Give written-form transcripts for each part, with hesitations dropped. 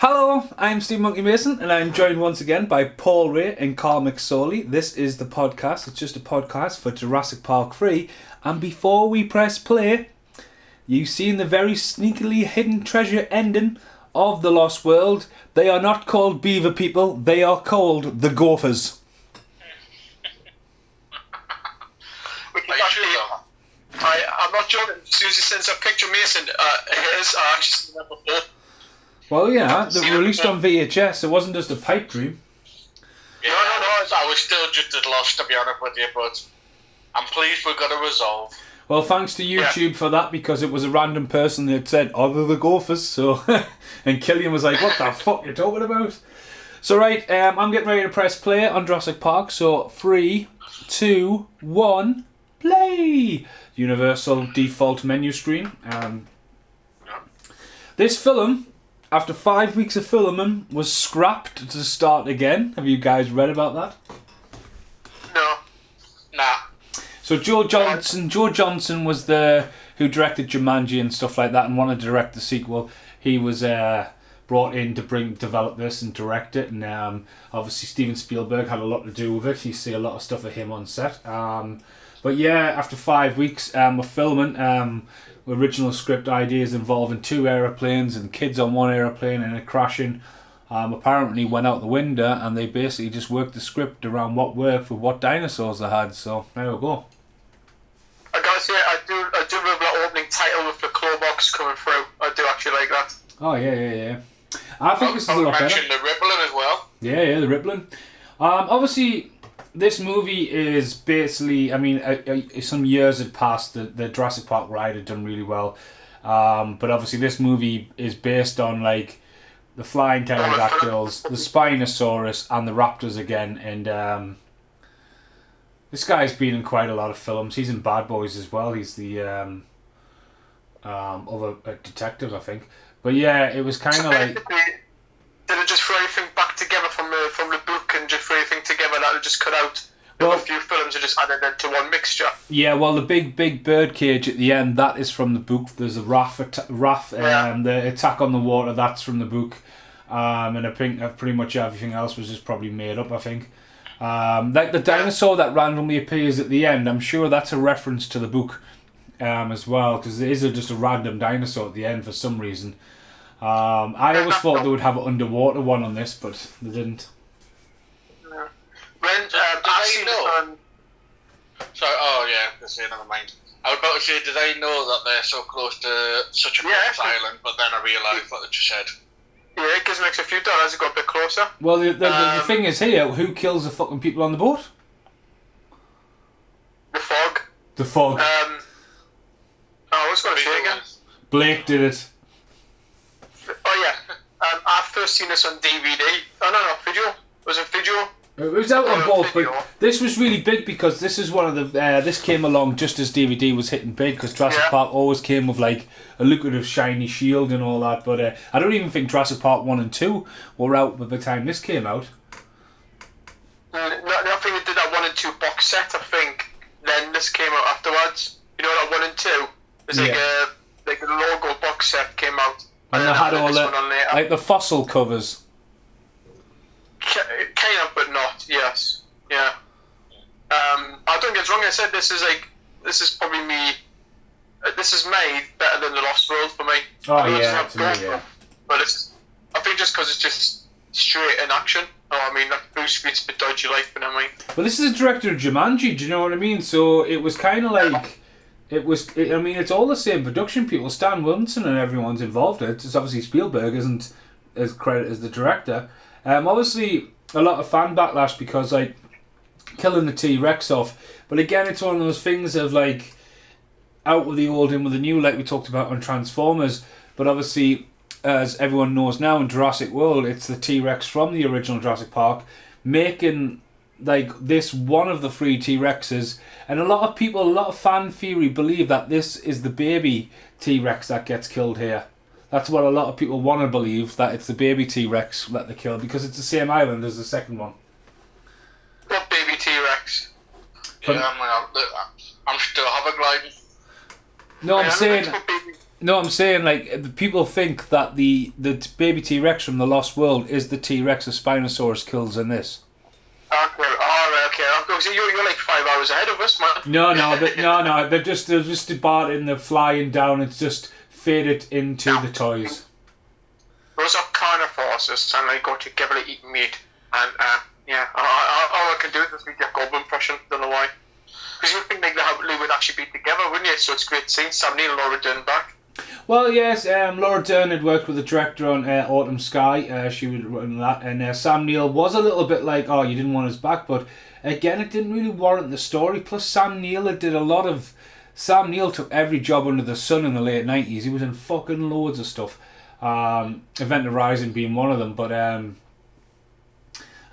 Hello, I'm Steve Monkey Mason, and I'm joined once again by Paul Ray and Carl McSorley. This is the podcast. It's just a podcast for Jurassic Park 3. And before we press play, you've seen the very sneakily hidden treasure ending of The Lost World. They are not called beaver people, they are called the Gophers. Which is actually, I'm not joking. As soon as you sends a picture of Mason, his, I actually seen that before. Well, yeah, they were released on VHS. It wasn't just a pipe dream. Yeah, I was still just as lost, to be honest with you, but I'm pleased we got a resolve. Well, thanks to YouTube for that, because it was a random person that said, "Oh, they're the Gophers." So, and Killian was like, "What the fuck are you talking about?" So, right, I'm getting ready to press play on Jurassic Park. So, 3, 2, 1, play. Universal default menu screen. This film, after 5 weeks of filming, was scrapped to start again. Have you guys read about that? No. Nah. So Joe Johnson was the who directed Jumanji and stuff like that, and wanted to direct the sequel. He was brought in to develop this and direct it, and obviously Steven Spielberg had a lot to do with it. You see a lot of stuff of him on set. But yeah, after 5 weeks of filming, original script ideas involving 2 aeroplanes and kids on one aeroplane and it crashing apparently went out the window, and they basically just worked the script around what worked with what dinosaurs they had. So there we go. I gotta say, I do love that opening title with the claw box coming through. I do actually like that. Oh yeah. I think this is a lot better. Mentioned the rippling as well. Yeah, the rippling. Obviously, this movie is basically, I mean, some years had passed. The Jurassic Park ride had done really well, but obviously this movie is based on like the flying pterodactyls, the Spinosaurus, and the raptors again. And this guy's been in quite a lot of films. He's in Bad Boys as well. He's the other detective, I think. But yeah, it was kind of like. Did it just throw everything back together from the book and just throw everything together that it just cut out? Well, a few films are just added into one mixture. Yeah, well, the big bird cage at the end, that is from the book. There's a the attack on the water, that's from the book. And I think pretty much everything else was just probably made up, I think. Like the dinosaur that randomly appears at the end, I'm sure that's a reference to the book as well, because there is just a random dinosaur at the end for some reason. I always thought they would have an underwater one on this, but they didn't. When I've seen know? Sorry, never mind. I was about to say, did they know that they're so close to such a famous island, but then I realised what they just said. Yeah, it gives an extra few dollars, it got a bit closer. Well, the thing is here, who kills the fucking people on the boat? The fog. The fog. I was going to say again. Blake did it. Oh yeah. I first seen this on DVD. Oh no, video. Was it video? It was out on both, but this was really big because this is one of the. This came along just as DVD was hitting big, because Jurassic Park always came with like a lucrative shiny shield and all that. But I don't even think Jurassic Park 1 and 2 were out by the time this came out. I think they did that 1 and 2 box set. I think then this came out afterwards. You know that 1 and 2. There's like a logo box set came out. And they had all the like the fossil covers. Kind of, but not. Yes, yeah. I don't get wrong. I said this is probably me. This is made better than The Lost World for me. Oh yeah, to me, yeah. But I think just because it's just straight in action. Oh, I mean, that Bruce Willis bit dodgy life, but I mean. Well, this is a director of Jumanji. Do you know what I mean? So it was kind of like. I mean, it's all the same production people. Stan Winston and everyone's involved in it. It's obviously Spielberg isn't as credited as the director. Obviously, a lot of fan backlash because, like, killing the T-Rex off. But again, it's one of those things of, like, out with the old, in with the new, like we talked about on Transformers. But obviously, as everyone knows now in Jurassic World, it's the T-Rex from the original Jurassic Park making, like, this one of the 3 T-Rexes. And a lot of fan theory believe that this is the baby T-Rex that gets killed here. That's what a lot of people want to believe, that it's the baby T-Rex that they killed, because it's the same island as the second one. What baby T-Rex? Yeah, I'm still hovergliding. No, I'm saying No, I'm saying like the people think that the baby T-Rex from the Lost World is the T-Rex the Spinosaurus kills in this. Okay, alright, okay. So you're like 5 hours ahead of us, man. No. They're just departing. They're flying down. It's just faded into the toys. Those are carnivores, and they go together to eat meat. And yeah, all I can do is make a goblin impression. Don't know why. Because you would think they would actually be together, wouldn't you? So it's great seeing Sam Neill and Laura Dern back. Well, yes, Laura Dern had worked with the director on Autumn Sky. She would run that, and Sam Neill was a little bit like, oh, you didn't want us back, but again, it didn't really warrant the story. Plus, Sam Neill took every job under the sun in the late 90s. He was in fucking loads of stuff. Event Horizon being one of them, but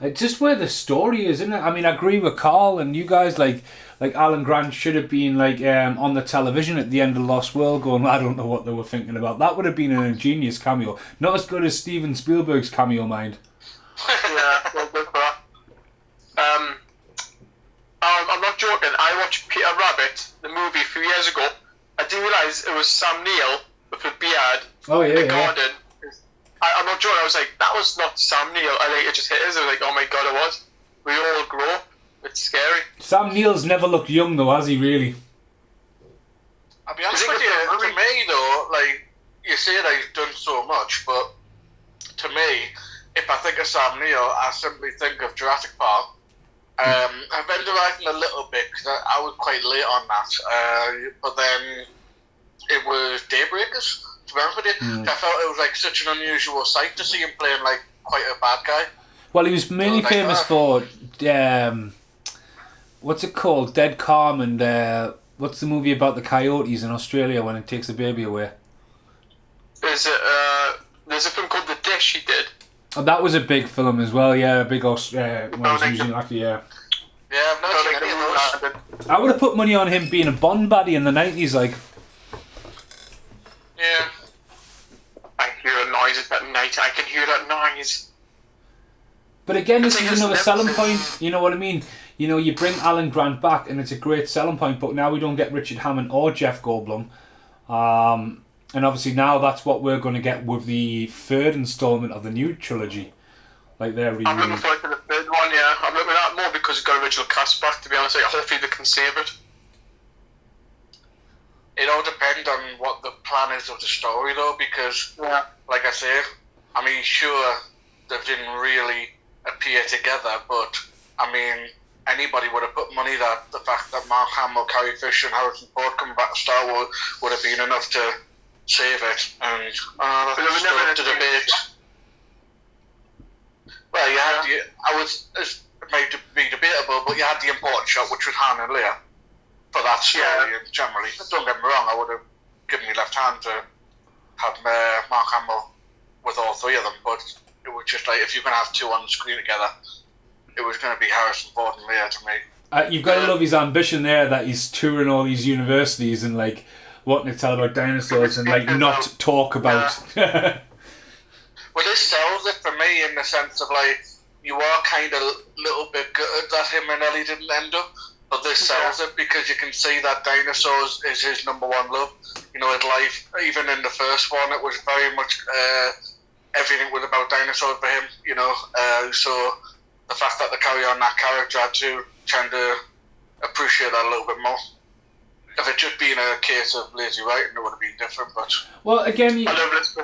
it's just where the story is, isn't it? I mean, I agree with Carl and you guys, like Alan Grant should have been on the television at the end of Lost World going, I don't know what they were thinking about. That would have been an ingenious cameo. Not as good as Steven Spielberg's cameo, mind. Yeah, well, good for that. I'm not joking. I watched Peter Rabbit, the movie, a few years ago. I didn't realise it was Sam Neill with a beard in the garden. I'm not joking. I was like, that was not Sam Neill. It just hit us. I was like, oh my god, it was. We all grow up. It's scary. Sam Neill's never looked young though, has he really? I'll be honest with you, to me though, like, you say that he's done so much, but to me, if I think of Sam Neill, I simply think of Jurassic Park. I've been directing a little bit, because I was quite late on that, but then it was Daybreakers, to be honest with you. I felt it was like such an unusual sight to see him playing like quite a bad guy. Well, he was mainly famous for what's it called? Dead Calm, and what's the movie about the coyotes in Australia when it takes the baby away? There's a film called The Dish he did. Oh, that was a big film as well, yeah, a big when he was New Zealand actor, yeah. Yeah, I've not seen any of those. I would have put money on him being a Bond baddie in the 90s, like. Yeah. I hear a noise at night. I can hear that noise. But again, this is another selling point. You know what I mean? You know, you bring Alan Grant back, and it's a great selling point. But now we don't get Richard Hammond or Jeff Goldblum, and obviously now that's what we're going to get with the third installment of the new trilogy. Like they're really. I'm looking forward to the third one. Yeah, I'm looking at that more because it's got original cast back. To be honest, hopefully they can save it. It all depends on what the plan is of the story, though, because, like I say, I mean, sure, they didn't really appear together, but, I mean, anybody would have put money that the fact that Mark Hamill, Carrie Fisher, and Harrison Ford coming back to Star Wars would have been enough to save it, and that's still up to debate. Well, you had it may be debatable, but you had the important shot, which was Han and Leia. For that story, and generally, don't get me wrong, I would have given me left hand to have Mark Hamill with all three of them, but it was just like, if you're going to have two on the screen together, it was going to be Harrison Ford and Leia to me. You've got to love his ambition there, that he's touring all these universities and like wanting to tell about dinosaurs and like not talk about. Well, this sells it for me in the sense of like, you are kind of a little bit gutted that him and Ellie didn't end up. But this sells it because you can see that dinosaurs is his number one love. You know, his life, even in the first one, it was very much everything was about dinosaurs for him. You know, so the fact that they carry on that character, I do tend to appreciate that a little bit more. If it just been a case of lazy writing, it would have been different. But well, again, I love this.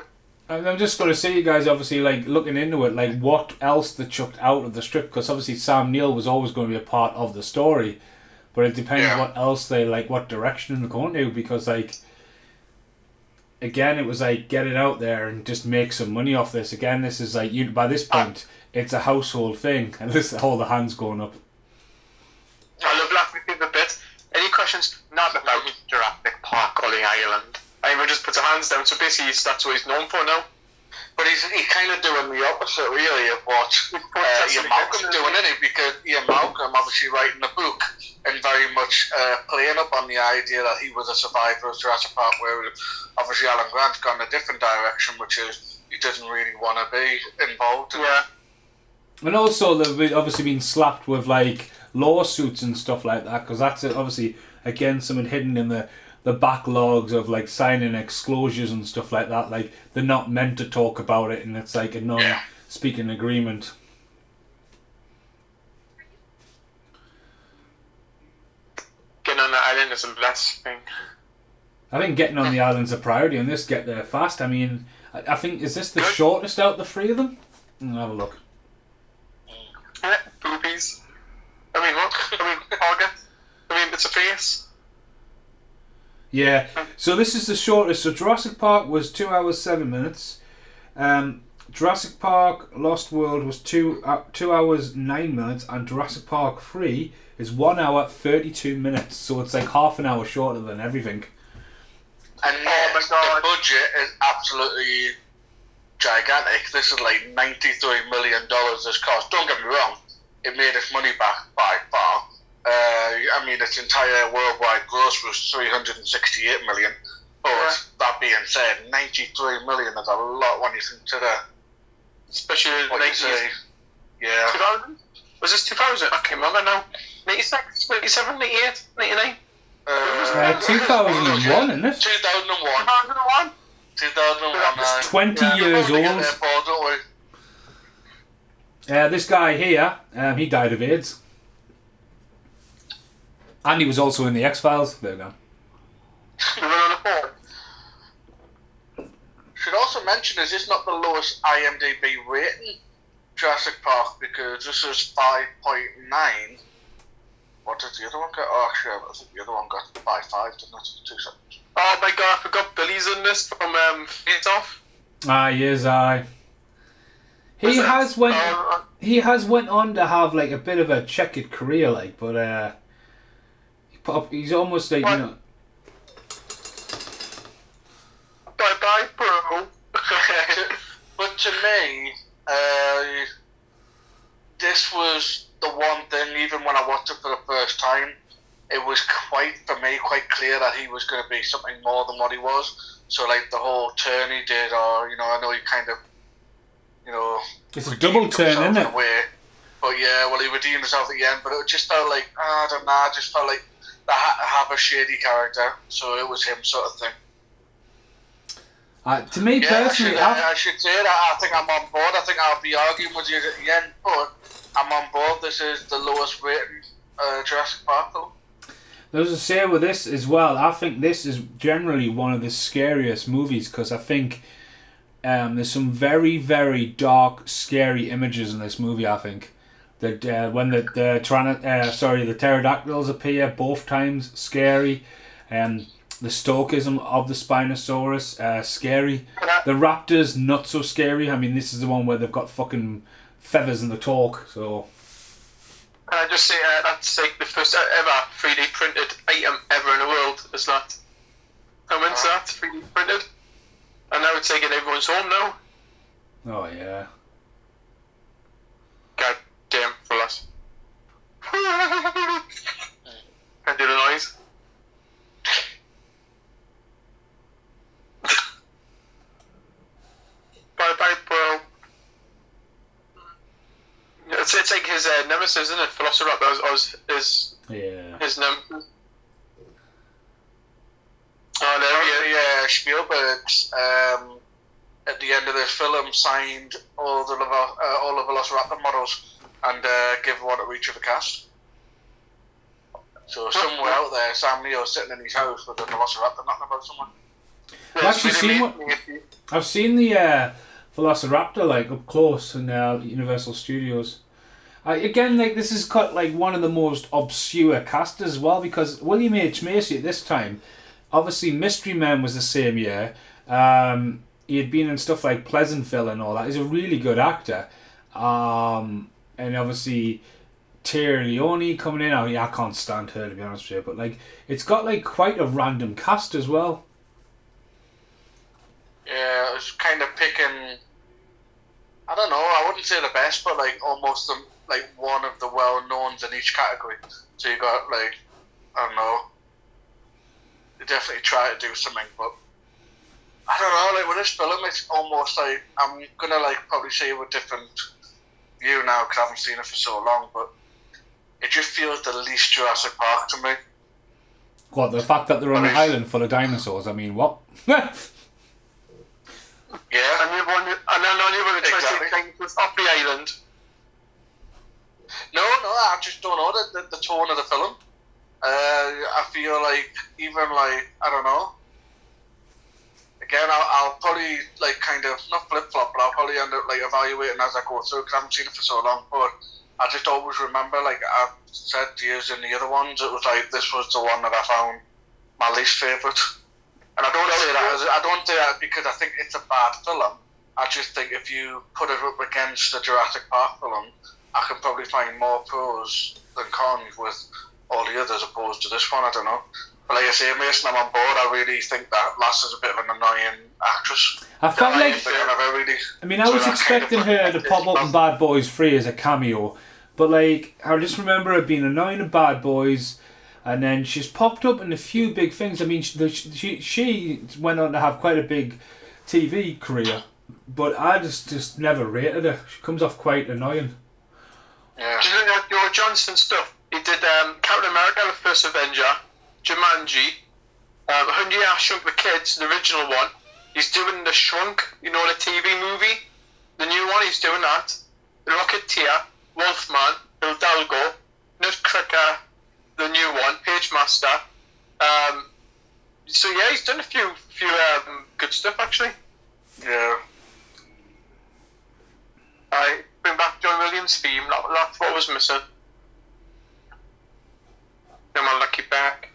I'm just going to say, you guys, obviously, like looking into it, like what else they chucked out of the script, because obviously Sam Neill was always going to be a part of the story. But it depends what else they like, what direction they're going to, because like, again, it was like get it out there and just make some money off this. Again, this is like by this point, it's a household thing, and this all the hands going up. I love laughing at the bit. Any questions? Not about Jurassic Park or the island. Everyone just puts their hands down. So basically, that's what he's known for now. But he's kind of doing the opposite, really, of what Ian Malcolm's doing, isn't he? Because Ian Malcolm obviously writing the book and very much playing up on the idea that he was a survivor of Jurassic Park, where obviously Alan Grant's gone a different direction, which is he doesn't really want to be involved in it. And also, they've obviously been slapped with like lawsuits and stuff like that, because that's obviously again something hidden in the the backlogs of like signing exclosures and stuff like that. Like they're not meant to talk about it, and it's like a non-speaking agreement. Getting on the island is a blessing. I think getting on the island's a priority, and this get there fast. I mean, I think, is this the shortest out of the three of them? I'll have a look. Yeah, boobies. I mean, what? I mean, August. I mean, it's a face. Yeah, so this is the shortest. So Jurassic Park was 2 hours 7 minutes. Jurassic Park Lost World was 2 hours 9 minutes, and Jurassic Park 3 is 1 hour 32 minutes. So it's like half an hour shorter than everything. And the budget is absolutely gigantic. This is like $93 million this cost. Don't get me wrong, it made its money back by far. I mean, its entire worldwide gross was $368 million. But that being said, $93 million is a lot when you consider, especially in the 90s. Yeah. 2000? Was this 2000? I can't remember now. 96, 97, 98, 99? 2001, isn't it? 2001. 2001. It's 20 years old. This guy here, he died of AIDS. And he was also in the X-Files. There we go. Should also mention, is this not the lowest IMDb rating, Jurassic Park, because this is 5.9. What did the other one get? Oh, actually, I think the other one got 5.5, didn't it? 2 seconds. Oh my god, I forgot Billy's in this from Face Off. Yes, He has went on to have like a bit of a checkered career, like, but he's almost like, you know. Bye bye, bro. But to me, this was the one thing. Even when I watched it for the first time, it was quite clear that he was going to be something more than what he was. So like the whole turn he did, or I know he kind of, it's a double turn, isn't it? But yeah, well, he redeemed himself at the end. But it just felt like, I don't know. I just felt like they had to have a shady character, so it was him sort of thing. To me personally, I should say that I think I'm on board. I think I'll be arguing with you at the end, but I'm on board. This is the lowest rated Jurassic Park, though. There's a say with this as well. I think this is generally one of the scariest movies because I think there's some very, very dark, scary images in this movie. I think that when the pterodactyls appear both times, scary, and the stoicism of the Spinosaurus, scary. The raptors, not so scary. I mean, this is the one where they've got fucking feathers in the talk. So. Can I just say that's like the first ever 3D printed item ever in the world, is that? How when's that 3D printed? And now it's like in everyone's home now. Oh yeah. God damn for us. Can't do the noise. Bye bye, bro. It's like his nemesis, isn't it? Velociraptor was his nemesis. Oh, there he is. Spielberg's at the end of this film signed all the Velociraptor models and gave one to each of the cast. So somewhere out there, Sam Neill's sitting in his house with a Velociraptor knocking about someone. I've seen the Velociraptor like up close in Universal Studios. Again, like this is cut like one of the most obscure cast as well because William H. Macy at this time, obviously Mystery Men was the same year. He had been in stuff like Pleasantville and all that. He's a really good actor, and obviously Tara Leone coming in. I can't stand her to be honest with you, but like it's got like quite a random cast as well. Yeah, I was kind of picking. I don't know. I wouldn't say the best, but like almost like one of the well-knowns in each category. So you got like, I don't know. They definitely try to do something, but I don't know. Like with this film, it's almost like I'm gonna like probably say it with different view now because I haven't seen it for so long, but it just feels the least Jurassic Park to me. What, the fact that they're on an island full of dinosaurs? I mean, what? Yeah, and then you're trying to take dinosaurs off the island. No, I just don't know the tone of the film. I feel like even like I don't know. Again, I'll probably like kind of not flip flop, but I'll probably end up like evaluating as I go through because I haven't seen it for so long. But I just always remember, like I've said years in the other ones, it was like this was the one that I found my least favourite. And I don't say that because I think it's a bad film. I just think if you put it up against the Jurassic Park film, I can probably find more pros than cons with all the others opposed to this one. I don't know. But like I say, Mason, I'm on board. I really think that Lass is a bit of an annoying actress. I felt like... I was expecting her to pop up in Bad Boys 3 as a cameo. But like, I just remember her being annoying in Bad Boys. And then she's popped up in a few big things. I mean, she went on to have quite a big TV career. But I just never rated her. She comes off quite annoying. Yeah. Do you know that George Johnson stuff? He did Captain America, the First Avenger, Jumanji, Honey, I Shrunk the Kids, the original one. He's doing The Shrunk, you know, the TV movie. The new one, he's doing that. The Rocketeer, Wolfman, Hidalgo, Nutcracker, the new one, Page Master. So yeah, he's done a few good stuff actually. Yeah. I bring back John Williams' theme. That's what was missing. Come on, lucky back.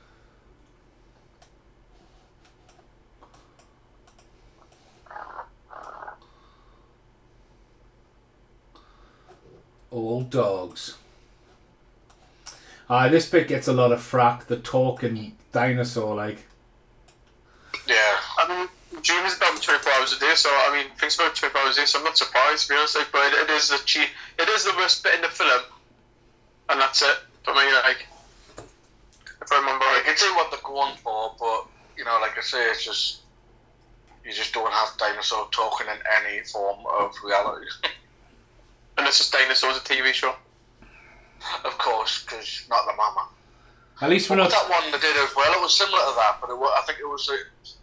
Old dogs. This bit gets a lot of frack. The talking dinosaur, like. Yeah, I mean, Dream is about 24 hours a day, so I mean, things about 24 hours a day, so I'm not surprised, to be honest. Like, but it is the worst bit in the film, and that's it for me. Like, if I remember, I can see what they're going for, but you know, like I say, it's just you just don't have dinosaur talking in any form of reality. Unless it's Dinosaurs, a TV show. Of course, because not the mama. At least we're not. That one they did as well. It was similar to that, but I think it was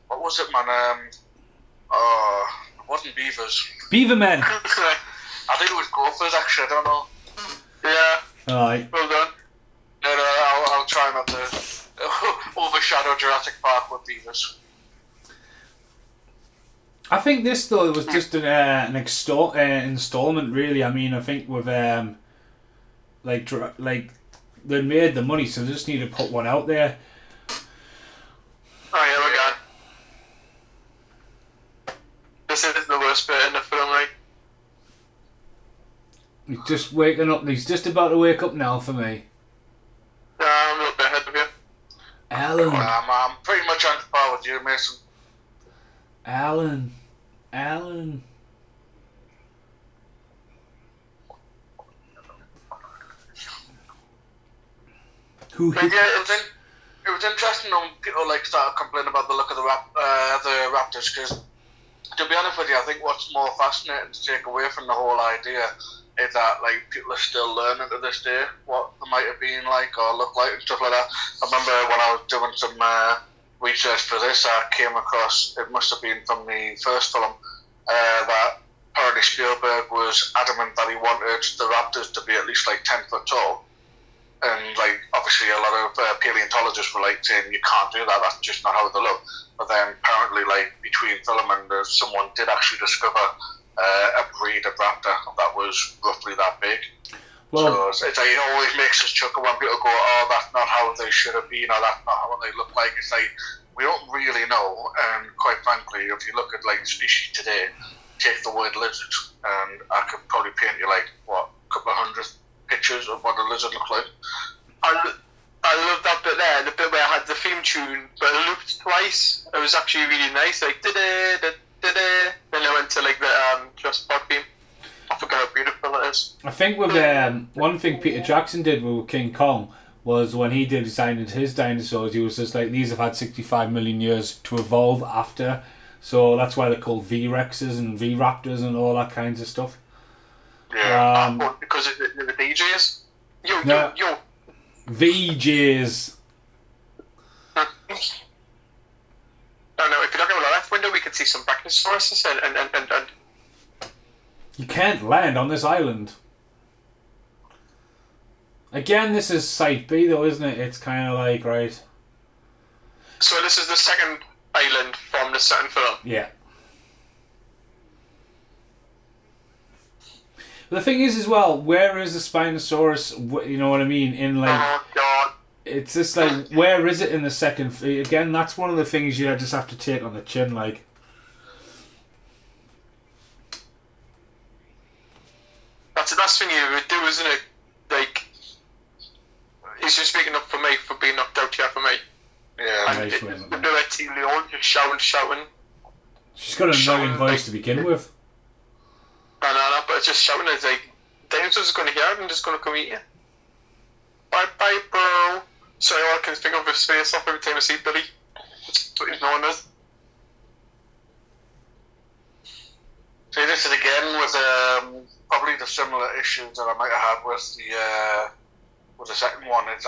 what was it, man? It wasn't beavers. Beavermen. I think it was gophers. Actually, I don't know. Yeah. Alright. Well done. No, I'll try not to overshadow Jurassic Park with beavers. I think this though was just an installment, really. I mean, I think with like they made the money, so they just need to put one out there. Oh yeah, we got. This is the worst bit in the film, right? He's just waking up. He's just about to wake up now for me. I'm a little bit ahead of you. Alan. I'm pretty much on par with you, Mason. Alan. Who hit? Yeah, it was interesting when people like started complaining about the look of the Raptors, because to be honest with you, I think what's more fascinating to take away from the whole idea is that like people are still learning to this day what they might have been like or look like and stuff like that. I remember when I was doing some research for this, I came across, it must have been from the first film, that apparently Spielberg was adamant that he wanted the Raptors to be at least like 10 foot tall. And like obviously a lot of paleontologists were like saying you can't do that, that's just not how they look. But then apparently like between film and someone did actually discover a breed of raptor that was roughly that big. Well, so it's like, it always makes us chuckle when people go, oh, that's not how they should have been, or that's not how they look like. It's like, we don't really know, and quite frankly, if you look at like species today, take the word lizard, and I could probably paint you like, what, a couple of hundred pictures of what a lizard looks like. I love that bit there, the bit where I had the theme tune, but it looped twice. It was actually really nice, like then I went to like the Jurassic Park theme. I forgot how beautiful it is. I think with one thing Peter Jackson did with King Kong was when he designed his dinosaurs, he was just like, these have had 65 million years to evolve after, so that's why they're called V-Rexes and V-Raptors and all that kinds of stuff. Yeah, because of the DJs. Yo. VJs. No, if you look out the left window, we can see some Brachiosauruses and You can't land on this island. Again, this is Site B though, isn't it? It's kind of like, right... So this is the second island from the second film? Yeah. But the thing is as well, where is the Spinosaurus, you know what I mean, in like... Oh, God. It's just like, where is it in the second... Again, that's one of the things you just have to take on the chin, like... That's the best thing you would do, isn't it? Like, he's just speaking up for me for being knocked out here for me. Yeah. And the Betty Leon just shouting. She's got an annoying voice to begin with. No, but it's just shouting. It's like, dinosaurs are going to hear it and just going to come eat you. Bye, bro. Sorry, all I can think of is face off every time I see Billy. That's what he's known as. See, this is again with probably the similar issues that I might have had with the second one. Is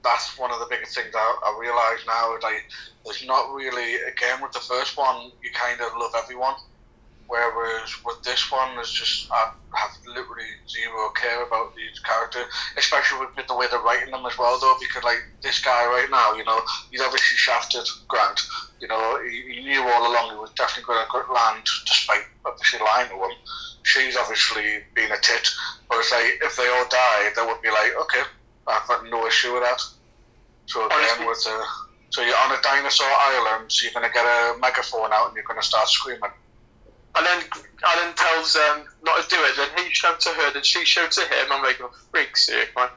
that's one of the biggest things I realise now. Is like, there's not really, again with the first one, you kind of love everyone. Whereas with this one, it's just, I have literally zero care about these characters, especially with the way they're writing them as well, though, because, like, this guy right now, you know, he's obviously shafted Grant. You know, he knew all along he was definitely going to land, despite obviously lying to him. She's obviously been a tit, but it's like, if they all die, they would be like, okay, I've got no issue with that. So again, so you're on a dinosaur island, so you're going to get a megaphone out and you're going to start screaming. And then Alan tells them not to do it, then he shouts at her, then she shouts at him. I'm like, oh, freak's sake, man.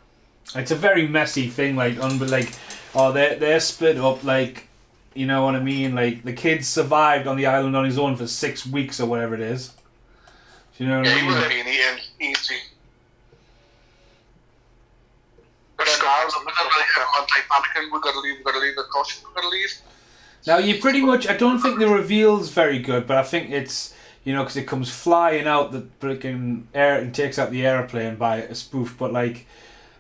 It's a very messy thing, they're split up, like, you know what I mean? Like, the kid survived on the island on his own for 6 weeks or whatever it is. Do you know what I mean? He would have been eaten easy. But now, we've got to leave the costume, we've got to leave. Now, you pretty much, I don't think the reveal's very good, but I think it's, you know, because it comes flying out the freaking air and takes out the airplane by a spoof, but like,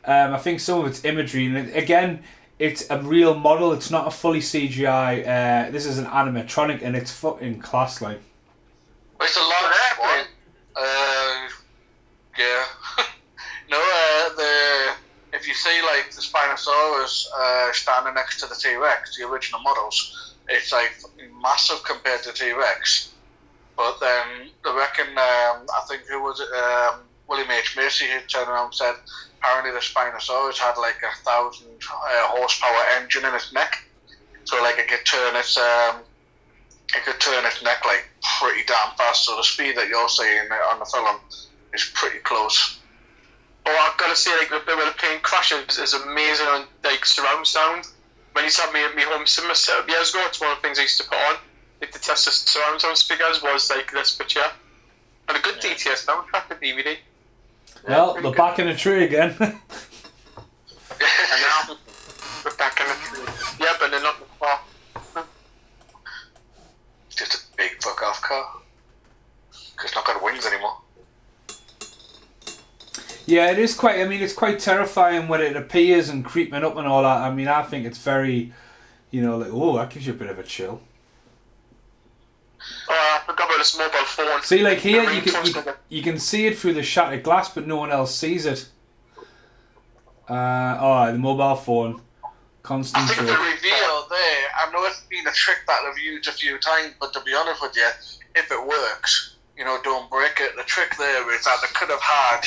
I think some of it's imagery, and again, it's a real model, it's not a fully CGI, this is an animatronic, and it's fucking class, like. It's a lot of airplane. Yeah. No, if you see like the Spinosaurus standing next to the T-Rex, the original models, it's like massive compared to T-Rex. But then I reckon, I think who was it, William H. Macy, who turned around and said apparently the Spinosaurus had like 1,000 horsepower engine in its neck, so like it could turn its neck like pretty damn fast. So the speed that you're seeing on the film is pretty close. Oh, I've got to say, like, the bit where the plane crashes is amazing on, like, surround sound. When you saw me home cinema set up years ago, it's one of the things I used to put on. Like, the test of surround sound speakers was, like, this picture. And a good DTS soundtrack, the DVD. Well, they're back in a tree again. And now, we're back in a tree. Yeah, but they're not far. Just a big fuck off car. Because it's not got wings anymore. Yeah, it is quite, I mean, it's quite terrifying when it appears and creeping up and all that. I mean, I think it's very, you know, like, oh, that gives you a bit of a chill. Oh, I forgot about this mobile phone. See, like here, you can see it through the shattered glass, but no one else sees it. The mobile phone. Constant I think trick. the reveal there, I know it's been a trick that I've used a few times, but to be honest with you, if it works, you know, don't break it. The trick there is that they could have had,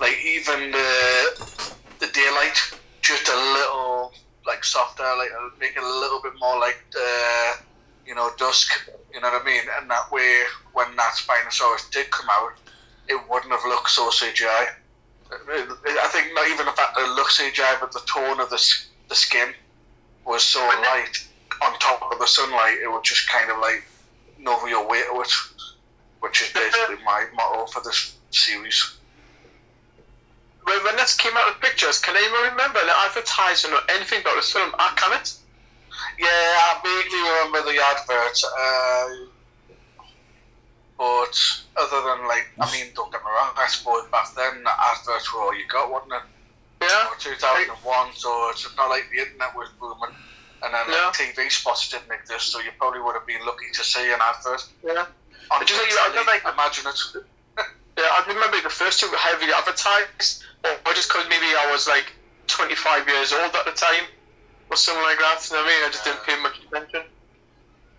like, even the daylight just a little, like, softer, like, make it a little bit more like, you know, dusk, you know what I mean? And that way, when that Spinosaurus did come out, it wouldn't have looked so CGI. I think not even the fact that it looked CGI, but the tone of the skin was so light on top of the sunlight, it would just kind of, like, no real weight to it, which is basically my motto for this series. When this came out with pictures, can anyone remember the advertising or anything about this film? I can't. Yeah, I vaguely remember the advert, but other than, like, I mean, don't get me wrong, I suppose back then the adverts were all you got, wasn't it? Yeah. 2001, so it's not like the internet was booming. And then like, TV spots didn't exist, so you probably would have been lucky to see an advert. Yeah. On just imagine it. Yeah, I remember the first two were heavily advertised, or just because maybe I was like 25 years old at the time, or something like that. You know what I mean? I just didn't pay much attention.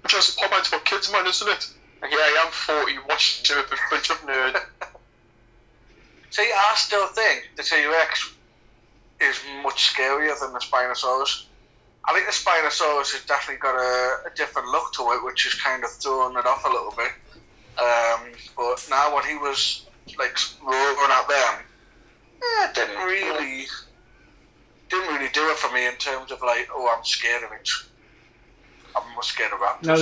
Jurassic Park's for kids, man, isn't it? And here I am, 40, watching it with a bunch of nerds. See, I still think the T-Rex is much scarier than the Spinosaurus. I think the Spinosaurus has definitely got a different look to it, which is kind of throwing it off a little bit. But now when he was like roaring at them, didn't really do it for me in terms of like, oh, I'm scared of it. I'm more scared of raptors. Now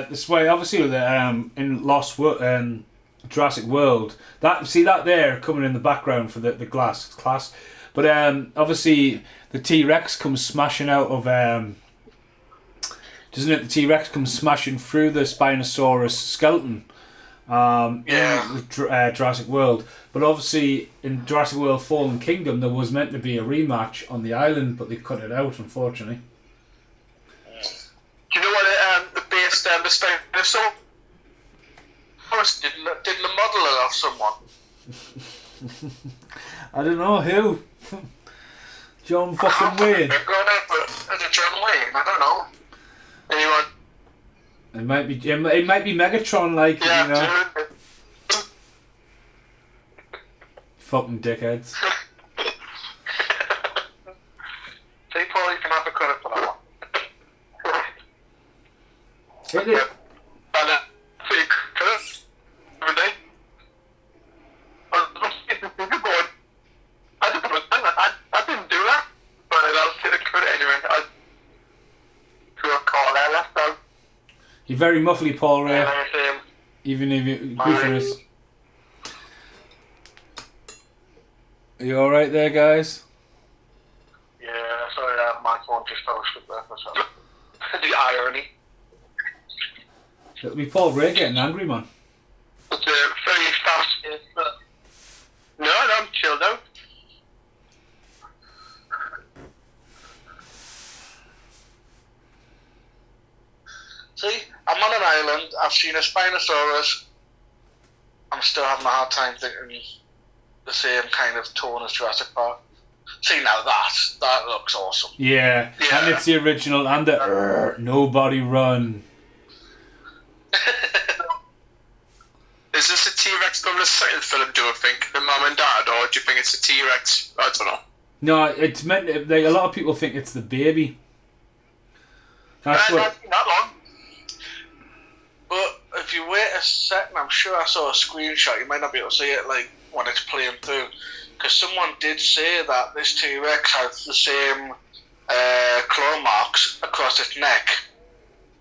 this way, obviously, in Jurassic World, that there coming in the background for the glass class, but obviously the T-Rex comes smashing out of doesn't it? The T-Rex comes smashing through the Spinosaurus skeleton. In Jurassic World, but obviously in Jurassic World Fallen Kingdom there was meant to be a rematch on the island, but they cut it out, unfortunately. Do you know what the base the Spinosaurus didn't the model it off someone? I don't know who. John fucking Wayne. They're going out for John Wayne. I don't know. Anyone? It might be Megatron, like, yeah, you know. Fucking dickheads. See, Paul, you can have the credit for that one. Hit it. Every day. I didn't do that, but I'll take the credit anyway. I threw a call there, left out. You're very muffly, Paul Ray. Even if you're goofiness. Are you alright there, guys? Yeah, sorry, my phone just fell asleep there for a second. The irony. It'll be Paul Ray getting angry, man. It's very fast, but no, I'm chilled out. See, I'm on an island, I've seen a Spinosaurus, I'm still having a hard time thinking the same kind of tone as Jurassic Park. See, now that looks awesome. Yeah, and it's the original, and the nobody run. Is this a T-Rex from the second film, do you think? The mum and dad, or do you think it's a T-Rex? I don't know. No, it's meant to, like, a lot of people think it's the baby. That's what... Not long. But if you wait a second, I'm sure I saw a screenshot, you might not be able to see it like when it's playing through, because someone did say that this T-Rex has the same claw marks across its neck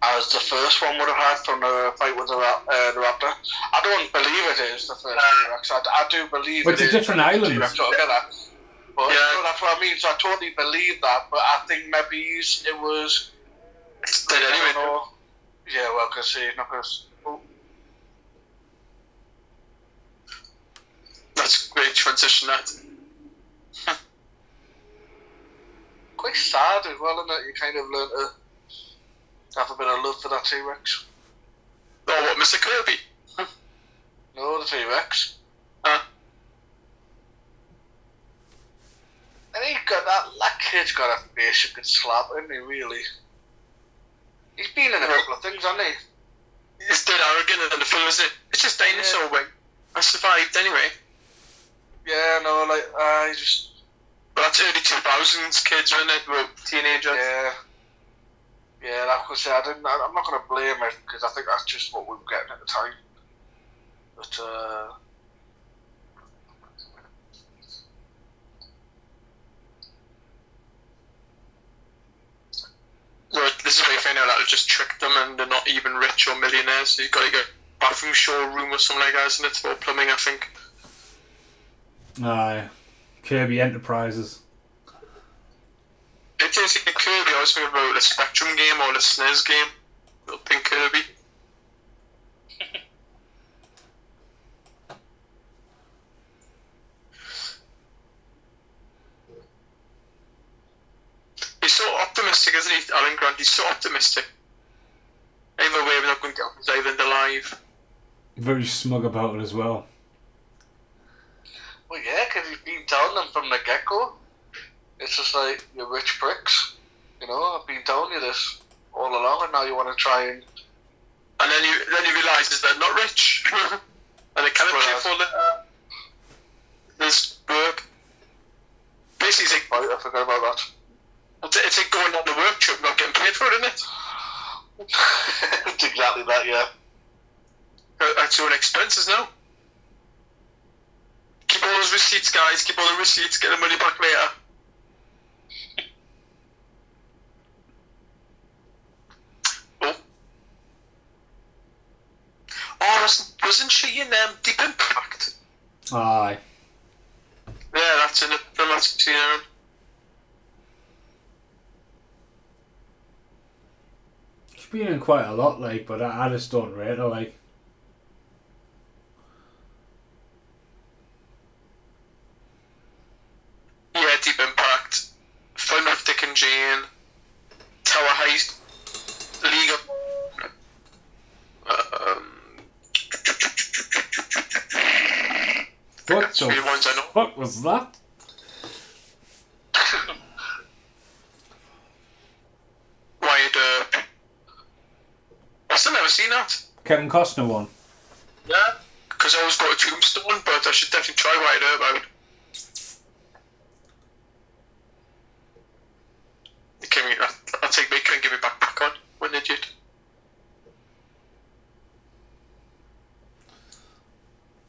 as the first one would have had from the fight with the raptor. I don't believe it is the first T-Rex. I do believe but it's a different island. But so that's what I mean. So I totally believe that. But I think maybe it was. Did anyway? Yeah, well, because he's not going to. Oh. That's a great transition, that. Quite sad as well, isn't it? You kind of learn to have a bit of love for that T-Rex. Oh, what, Mr. Kirby? No, the T-Rex. And he got that kid's got a face you could slap, isn't he, really? He's been in a couple of things, hasn't he? He's dead arrogant in the film, isn't it? It's just dinosaur wing. I survived anyway. Yeah, no, like, he just... But that's early 2000s kids, isn't it? Well, teenagers. Yeah. Yeah, like I said, I'm not going to blame it, because I think that's just what we were getting at the time. But, well, this is where you find out that'll just trick them and they're not even rich or millionaires, so you've got to get a bathroom showroom or something like that, isn't it? For plumbing, I think. Aye. Kirby Enterprises. It is a Kirby. I was thinking about the Spectrum game or the SNES game. Little pink Kirby. He's so optimistic optimistic, isn't he? Alan Grant, he's so optimistic. Either way, we're not going to get off this island alive. Very smug about it as well. Well, yeah, because he's been telling them from the get-go. It's just like, you rich pricks. You know, I've been telling you this all along, and now you want to try and... And then he realises they're not rich. And they can't pay for this work. Basically, it's like... Right, I forgot about that. It's like going on the work trip, not getting paid for it, isn't it? It's exactly that, yeah. That's your own expenses now. Keep all those receipts, guys. Keep all the receipts. Get the money back later. Wasn't she in Deep Impact? Aye. Yeah, that's in the film I've seen her in. She's been in quite a lot, like, but I just don't rate her, like. Yeah, Deep Impact. Fun with Dick and Jane. Tower Heist. League of... What the fuck was that? Wyatt Earp. I've still never seen that. Kevin Costner one. Yeah, because I always got a Tombstone, but I should definitely try Wyatt Earp out. I'll take Baker and give it back on when they did.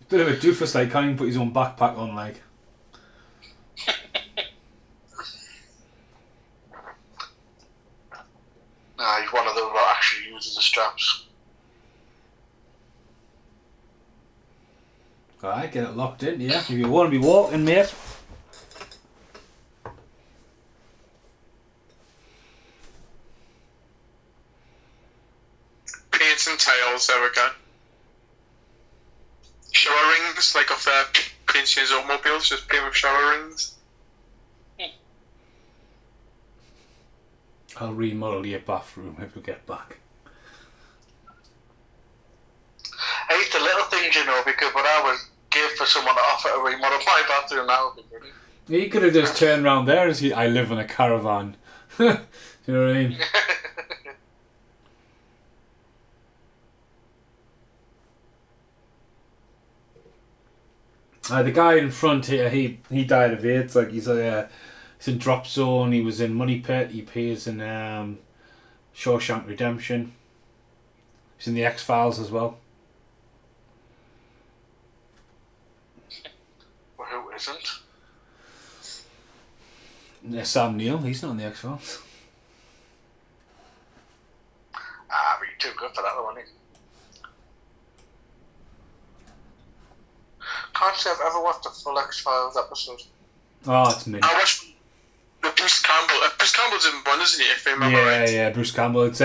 Bit of a doofus, like, can't even put his own backpack on, like. Nah, he's one of those that actually uses the straps. Alright, get it locked in, yeah. If you want to be walking, mate. Paints and tails, there we go. Shower rings, like off painting his automobiles, just paint with shower rings. I'll remodel your bathroom if we get back. It's the little things, you know, because what I would give for someone to offer to remodel my bathroom, that would be brilliant. You could have just turned around there and said, I live in a caravan. Do you know what I mean? The guy in front here, he died of AIDS. Like, he's in Drop Zone. He was in Money Pit. He appears in Shawshank Redemption. He's in the X-Files as well. Well, who isn't? Sam Neill. He's not in the X-Files. Ah, but you're too good for that one, isn't he? Can't say I've ever watched a full X-Files episode. Oh, it's mint. I watched the Bruce Campbell. Bruce Campbell's in one, isn't he? If I remember right. Yeah, Bruce Campbell. It's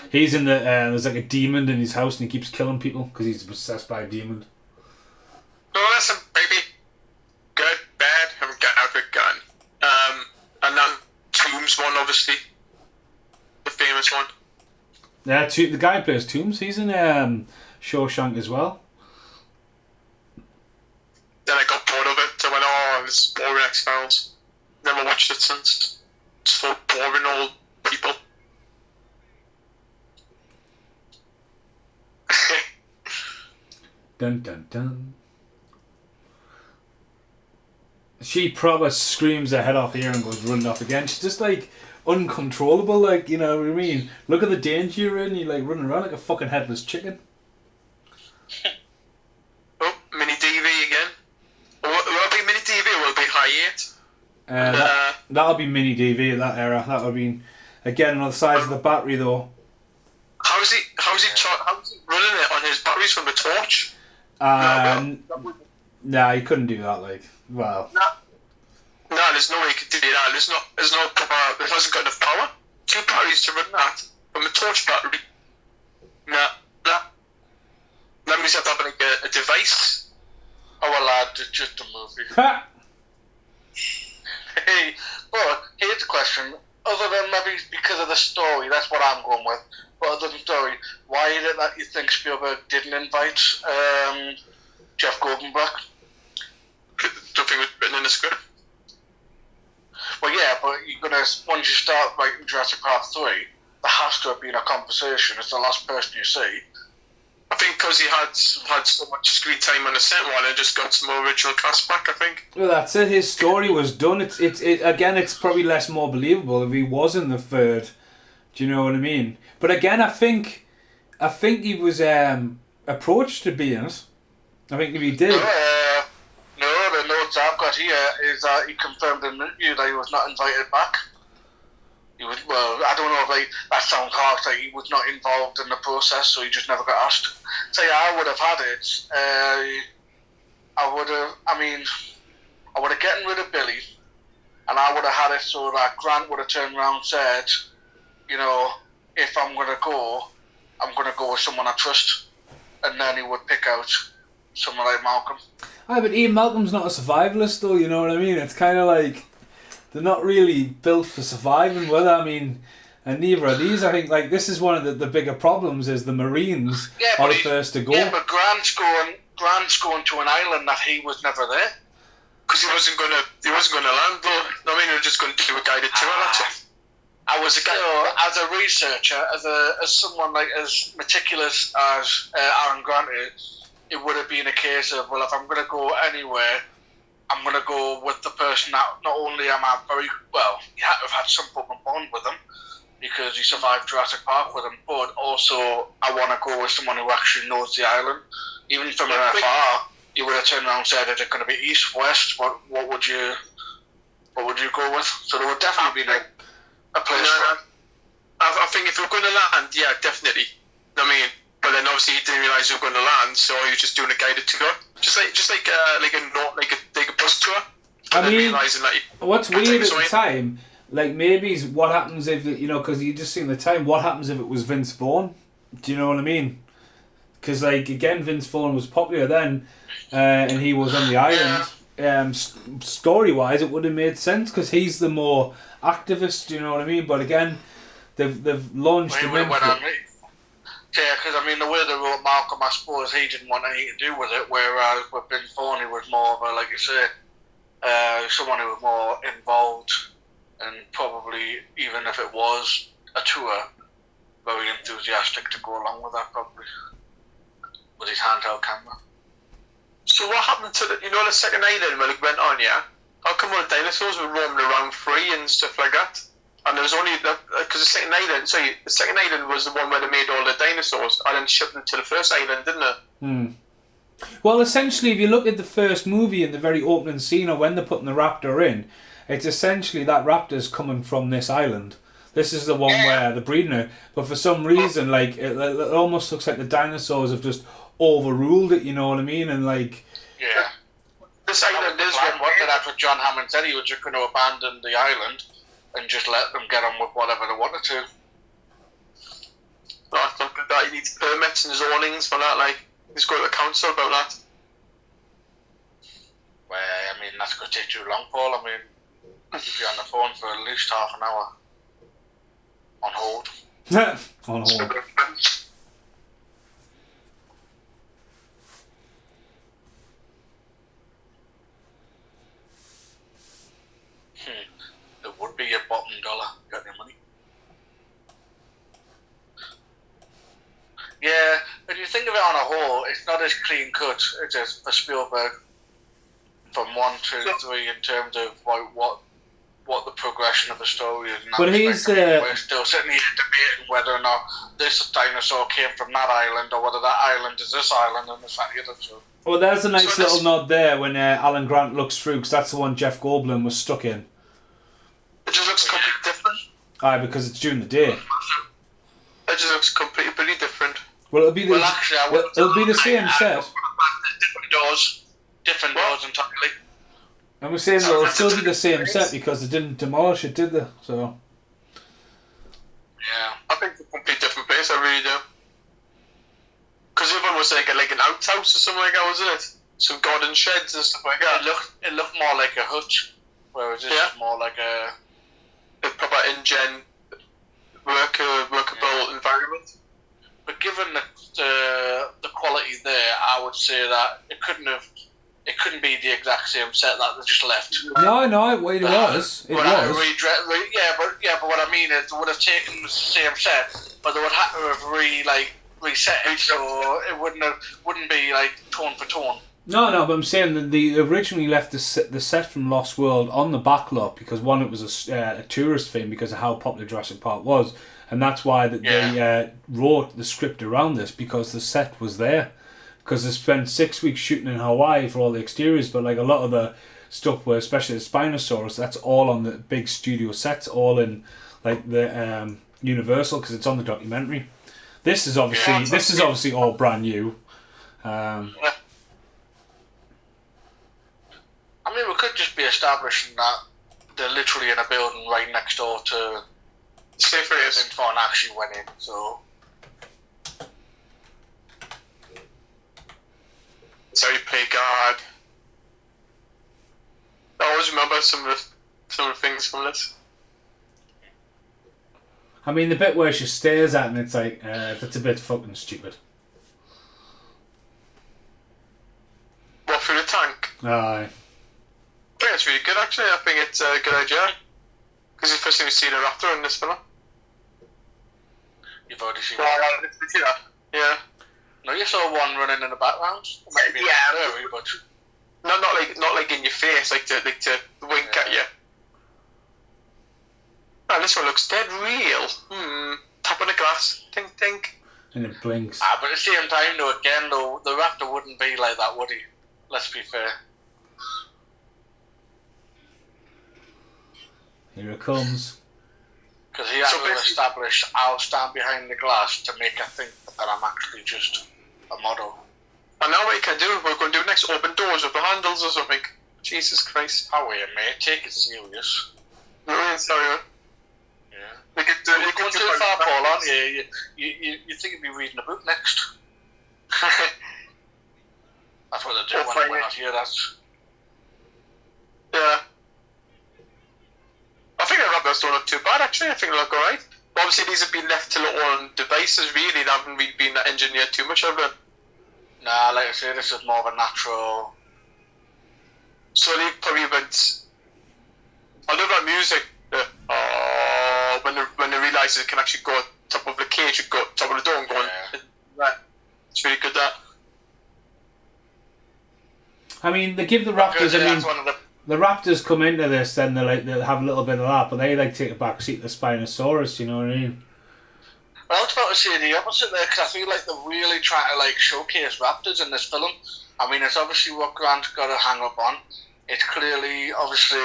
he's in the there's like a demon in his house and he keeps killing people because he's possessed by a demon. No, listen, baby. Good, bad, and get out with a gun. And then Tombs one, obviously, the famous one. Yeah, the guy who plays Tombs. He's in Shawshank as well. Then I got bored of it. I went, oh, this is boring X-Files. Never watched it since. It's for boring old people. Dun dun dun. She probably screams her head off here and goes running off again. She's just like uncontrollable, like, you know what I mean? Look at the danger you're in, you're like running around like a fucking headless chicken. Oh, mini DV again. Will it be mini DV or will it be high 8? That'll be mini DV at that era. That'll be again on the size of the battery though. How's he running it on his batteries from the torch? Nah, he couldn't do that. Like, well, no, there's no way he could do that. There's no power. It hasn't got enough power. 2 batteries to run that from a torch battery. Nah. That means you have to have like a device. Oh, well, lad, it's just a movie. Ha! Hey, well, here's the question. other than maybe because of the story, that's what I'm going with. But other than the story, why is it that you think Spielberg didn't invite Jeff Goldblum back? Don't think it was written in the script. Well, yeah, but you're gonna once you start writing Jurassic Park 3, there has to have been a conversation. It's the last person you see. I think because he had so much screen time on the set one and just got some more original cast back, I think. Well, that's it. His story was done. It's probably less more believable if he was in the third. Do you know what I mean? But again, I think he was approached to be in it. I think if he did. No, the notes I've got here is that he confirmed in the interview that he was not invited back. He was, well, I don't know if that sounds harsh, like he was not involved in the process, so he just never got asked. So yeah, I would have had it. I would have gotten rid of Billy, and I would have had it so that Grant would have turned around and said, you know, if I'm going to go with someone I trust, and then he would pick out someone like Malcolm. Aye, but Ian Malcolm's not a survivalist though, you know what I mean? It's kind of like, they're not really built for surviving, were they? I mean, and neither are these. I think like this is one of the bigger problems is the Marines are the first to go. Yeah, but Grant's going to an island that he was never there. Because he wasn't gonna land though. I mean, he was just going to do a guided tour. That's it. As a researcher, as someone like as meticulous as Aaron Grant is, it would have been a case of, well, if I'm going to go anywhere, I'm going to go with the person that not only am I very well, you had to have had some fucking bond with him because he survived Jurassic Park with him, but also I want to go with someone who actually knows the island. Even from afar, you would have turned around and said, is it going to be east, west? What would you go with? So there would definitely be a place for it. I think if we're going to land, yeah, definitely. I mean, but then obviously he didn't realise we were going to land, so he was just doing a guided tour, just like a bus tour. I mean, what's weird at the time, like maybe what happens if because you just seen the time. What happens if it was Vince Vaughn? Do you know what I mean? Because like again, Vince Vaughn was popular then, and he was on the island. Story wise, it would have made sense because he's the more activist. Do you know what I mean? But again, they've launched him in. Yeah, because I mean, the way they wrote Malcolm, I suppose he didn't want anything to do with it, whereas with Vince Vaughn, he was more of a, like you say, someone who was more involved, and probably, even if it was a tour, very enthusiastic to go along with that, probably, with his handheld camera. So what happened to the second island when it went on, yeah? How come all the dinosaurs were roaming around free and stuff like that? And there was only because the second island was the one where they made all the dinosaurs and then shipped them to the first island, didn't it? Well, essentially, if you look at the first movie in the very opening scene or when they're putting the raptor in, it's essentially that raptor's coming from this island. This is the one where they're breeding it. But for some reason, like it almost looks like the dinosaurs have just overruled it. You know what I mean? And like, yeah, this island is what that's what John Hammond said. He was just going to abandon the island and just let them get on with whatever they wanted to. Well, I think that he needs permits and zonings for that. Like, he's got to the council about that. Well, I mean, that's going to take too long, Paul. I mean, I'll keep you on the phone for at least half an hour. On hold. On hold. There would be a bottom dollar. Got your money? Yeah, if you think of it on a whole, it's not as clean cut as it is for Spielberg from 1 to 3 in terms of what the progression of the story is. But he's we're still sitting here debating whether or not this dinosaur came from that island or whether that island is this island and this and the other two. Well, there's a nice little nod there when Alan Grant looks through, because that's the one Jeff Goldblum was stuck in. It just looks completely different. Aye, because it's during the day. It just looks completely different. Well, it'll be the same set. Different doors entirely. And we're saying it'll still be the same set because they didn't demolish it, did they? So. Yeah, I think it's a completely different place. I really do. Because the other one was like an outhouse or something like that, wasn't it? Some garden sheds and stuff like that. It looked more like a hutch, whereas this is more like a in-gen workable environment. But given the quality there, I would say that it couldn't be the exact same set that they just left. No, it was. It was. But what I mean is, they would have taken the same set, but they would have to have reset it, so it wouldn't be like tone for tone. No, but I'm saying that they originally left the set from Lost World on the backlot because one, it was a tourist thing because of how popular Jurassic Park was, and that's why they wrote the script around this, because the set was there. Because they spent 6 weeks shooting in Hawaii for all the exteriors, but like a lot of the stuff, where especially the Spinosaurus, that's all on the big studio sets, all in like the Universal, because it's on the documentary. This is obviously all brand new. I mean, we could just be establishing that they're literally in a building right next door to Safe Fun actually went in, so. So you play guard. I always remember some of the things from this. I mean, the bit where she stares at and it's like, that's a bit fucking stupid. What, through the tank? Aye. I think it's really good, actually. I think it's a good idea. Because it's the first time we've seen a raptor in this film. You've already seen one. Yeah. No, you saw one running in the background. Yeah, but not like in your face, like to wink at you. Oh, this one looks dead real. Tap on the glass, tink tink. And it blinks. But at the same time, though, the raptor wouldn't be like that, would he? Let's be fair. Here it comes. Because he had to establish, I'll stand behind the glass to make her think that I'm actually just a model. And now what you can do, we're going to do next, open doors with the handles or something. Jesus Christ. How are you, mate? Take it serious. No, sorry, man. Yeah. You're going too far, Paul, aren't you? You think you'd be reading a book next? That's what they're doing when we're not here, that's... Yeah. I think the raptors don't look too bad, actually. I think they look alright. Obviously, these have been left to their own devices, really. They haven't really been engineered too much, have they? Nah, like I say, this is more of a natural... So they probably went... I love that music. When they realise it can actually go top of the cage and go top of the door and go on. Yeah. It's really good, that. I mean, they give the raptors... The raptors come into this, then they'll have a little bit of that, but they take a back seat to the Spinosaurus, you know what I mean? Well, I was about to say the opposite there, because I feel like they're really trying to showcase raptors in this film. I mean, it's obviously what Grant got to hang up on. It's clearly, obviously,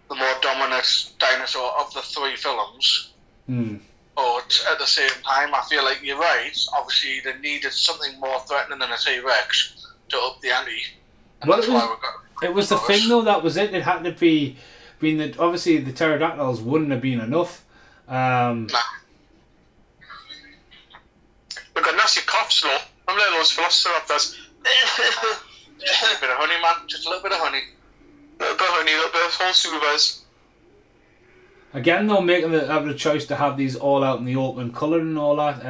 the more dominant dinosaur of the three films. But at the same time, I feel like you're right. Obviously, they needed something more threatening than a T-Rex to up the ante. And well, that's why we got... It was the thing, though, that was it. It had to be... that obviously, the pterodactyls wouldn't have been enough. Nah. We've got nasty coughs, though. I'm letting those velociraptors. Just a little bit of honey, man. Just a little bit of honey. A little bit of honey, a little bit of whole suvas. Again, though, having the choice to have these all out in the open colour and all that.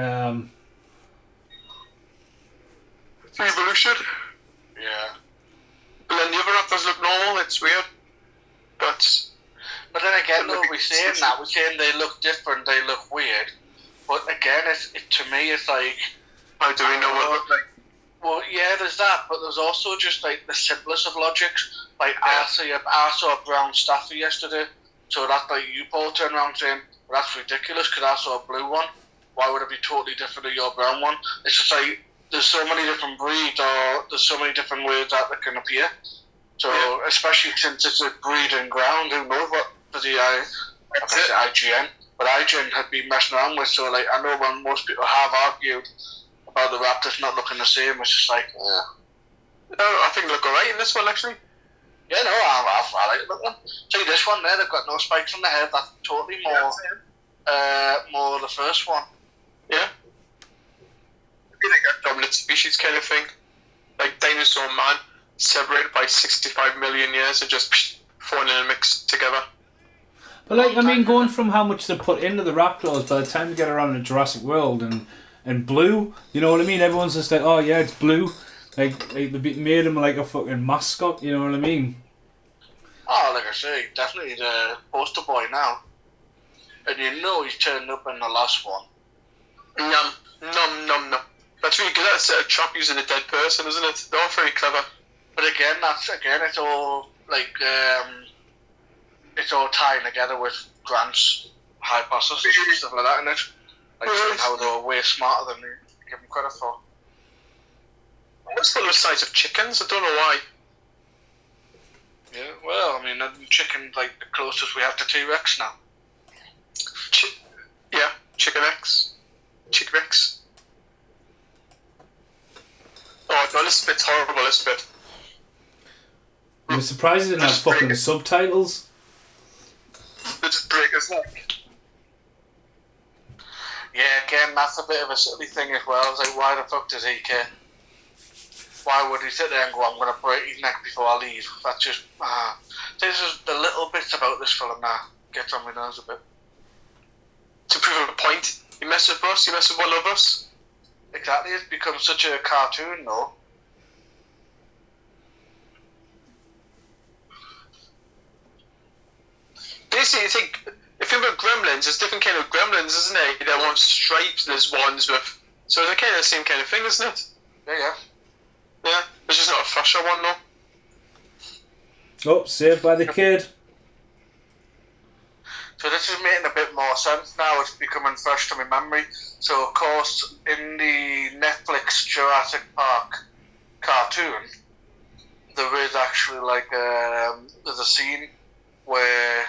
Evolution. Yeah. But then the other raptors look normal, it's weird. But then again, though, we're saying they look different, they look weird. But again, to me, it's like... How do we know what they look like? Well, yeah, there's that, but there's also just, the simplest of logics. I saw a brown staffy yesterday, so that, you both turn around saying, well, that's ridiculous, because I saw a blue one. Why would it be totally different to your brown one? It's just there's so many different breeds, or there's so many different ways that they can appear. So, especially since it's a breeding ground, who knows what IGN. But IGN had been messing around with, so I know when most people have argued about the raptors not looking the same, it's just No, I think they look alright in this one, actually. Yeah, no, I like the look one. See, this one there, they've got no spikes on the head, that's totally more the first one. Yeah. Like a dominant species kind of thing. Like dinosaur man, separated by 65 million years and just falling in a mix together. But like, I mean, going from how much they put into the Raptors by the time you get around to Jurassic World and Blue, you know what I mean? Everyone's just like, oh yeah, it's Blue. Like they made him like a fucking mascot, you know what I mean? Oh, like I say, definitely the poster boy now. And you know he's turned up in the last one. Num. That's really good. That's a trap using a dead person, isn't it? They're all very clever. But again, it's all like it's all tying together with Grant's hypothesis and stuff like that, isn't it? Like showing how they were way smarter than they give them credit for. I always thought they were the size of chickens. I don't know why. Yeah, well, I mean, chicken's like the closest we have to T-Rex now. Yeah, Chicken X. Chicken X. Oh, no, this bit's horrible, this bit. I'm surprised they didn't have fucking subtitles. They just break his neck. Yeah, again, that's a bit of a silly thing as well. It's like, why the fuck does he care? Why would he sit there and go, I'm going to break his neck before I leave? That's just, this is the little bits about this film now. Gets on my nerves a bit. To prove a point, you mess with us, you mess with one of us. Exactly, it's become such a cartoon, though. Basically, you think, if you think about gremlins, there's different kind of gremlins, isn't there? There are ones with stripes and there's ones with... So they're kind of the same kind of thing, isn't it? Yeah. Yeah, it's just not a fresher one, though. Oh, saved by the kid. So this is making a bit more sense now. It's becoming fresh to my memory. So, of course, in the Netflix Jurassic Park cartoon, there is actually like there's a scene where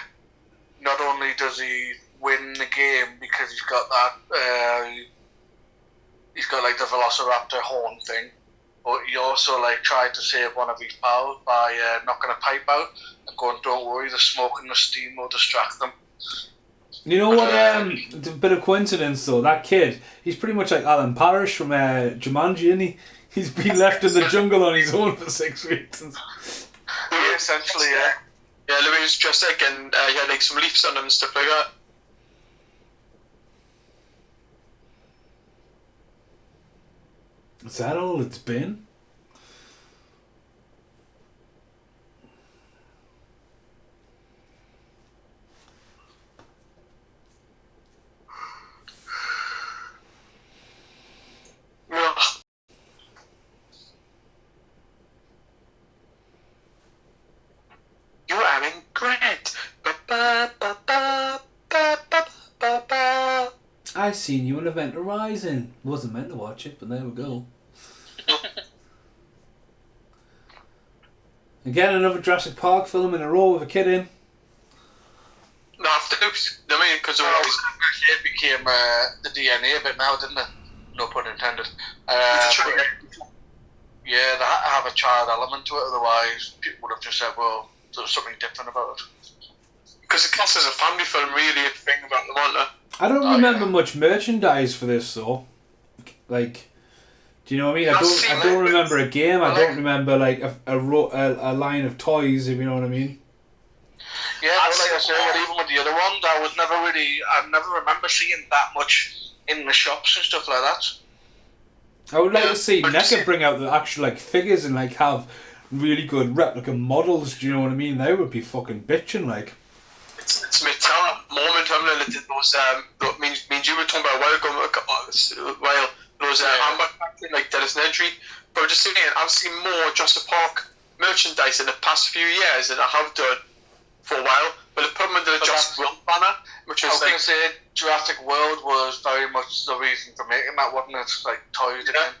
not only does he win the game because he's got that he's got like the Velociraptor horn thing, but he also like tried to save one of his pals by knocking a pipe out and going, "Don't worry, the smoke and the steam will distract them." You know what? It's a bit of coincidence though. That kid, he's pretty much like Alan Parrish from Jumanji, isn't he? He's been left in the jungle on his own for 6 weeks. Yeah, essentially, yeah. Yeah, Louis was Jurassic and he had like some leaves on him and stuff like that. Is that all it's been? You are in great. I seen you in Event Horizon. Wasn't meant to watch it, but there we go. Again, another Jurassic Park film in a row with a kid in. No, I mean, because it became the DNA bit now, didn't it? No pun intended. Yeah, they had to have a child element to it, otherwise people would have just said, well, there's something different about it. Because the class is a family film, really, a thing about the one. I don't remember much merchandise for this, though. Like, do you know what I mean? I don't remember a game. I don't remember like a line of toys, if you know what I mean. Yeah, but like I said, even with the other ones, I never remember seeing that much in the shops and stuff like that. I would like to see NECA bring out the actual like figures and like have really good replica models. Do you know what I mean? They would be fucking bitching like. It's my moment I'm gonna let those means you were talking about a while those handbag factory like Dennis Nedry. But I'm just saying I've seen more Jurassic Park merchandise in the past few years than I have done for a while. But the problem with the Jurassic World banner, which is I was gonna say Jurassic World was very much the reason for making that, wasn't it? Like toys again.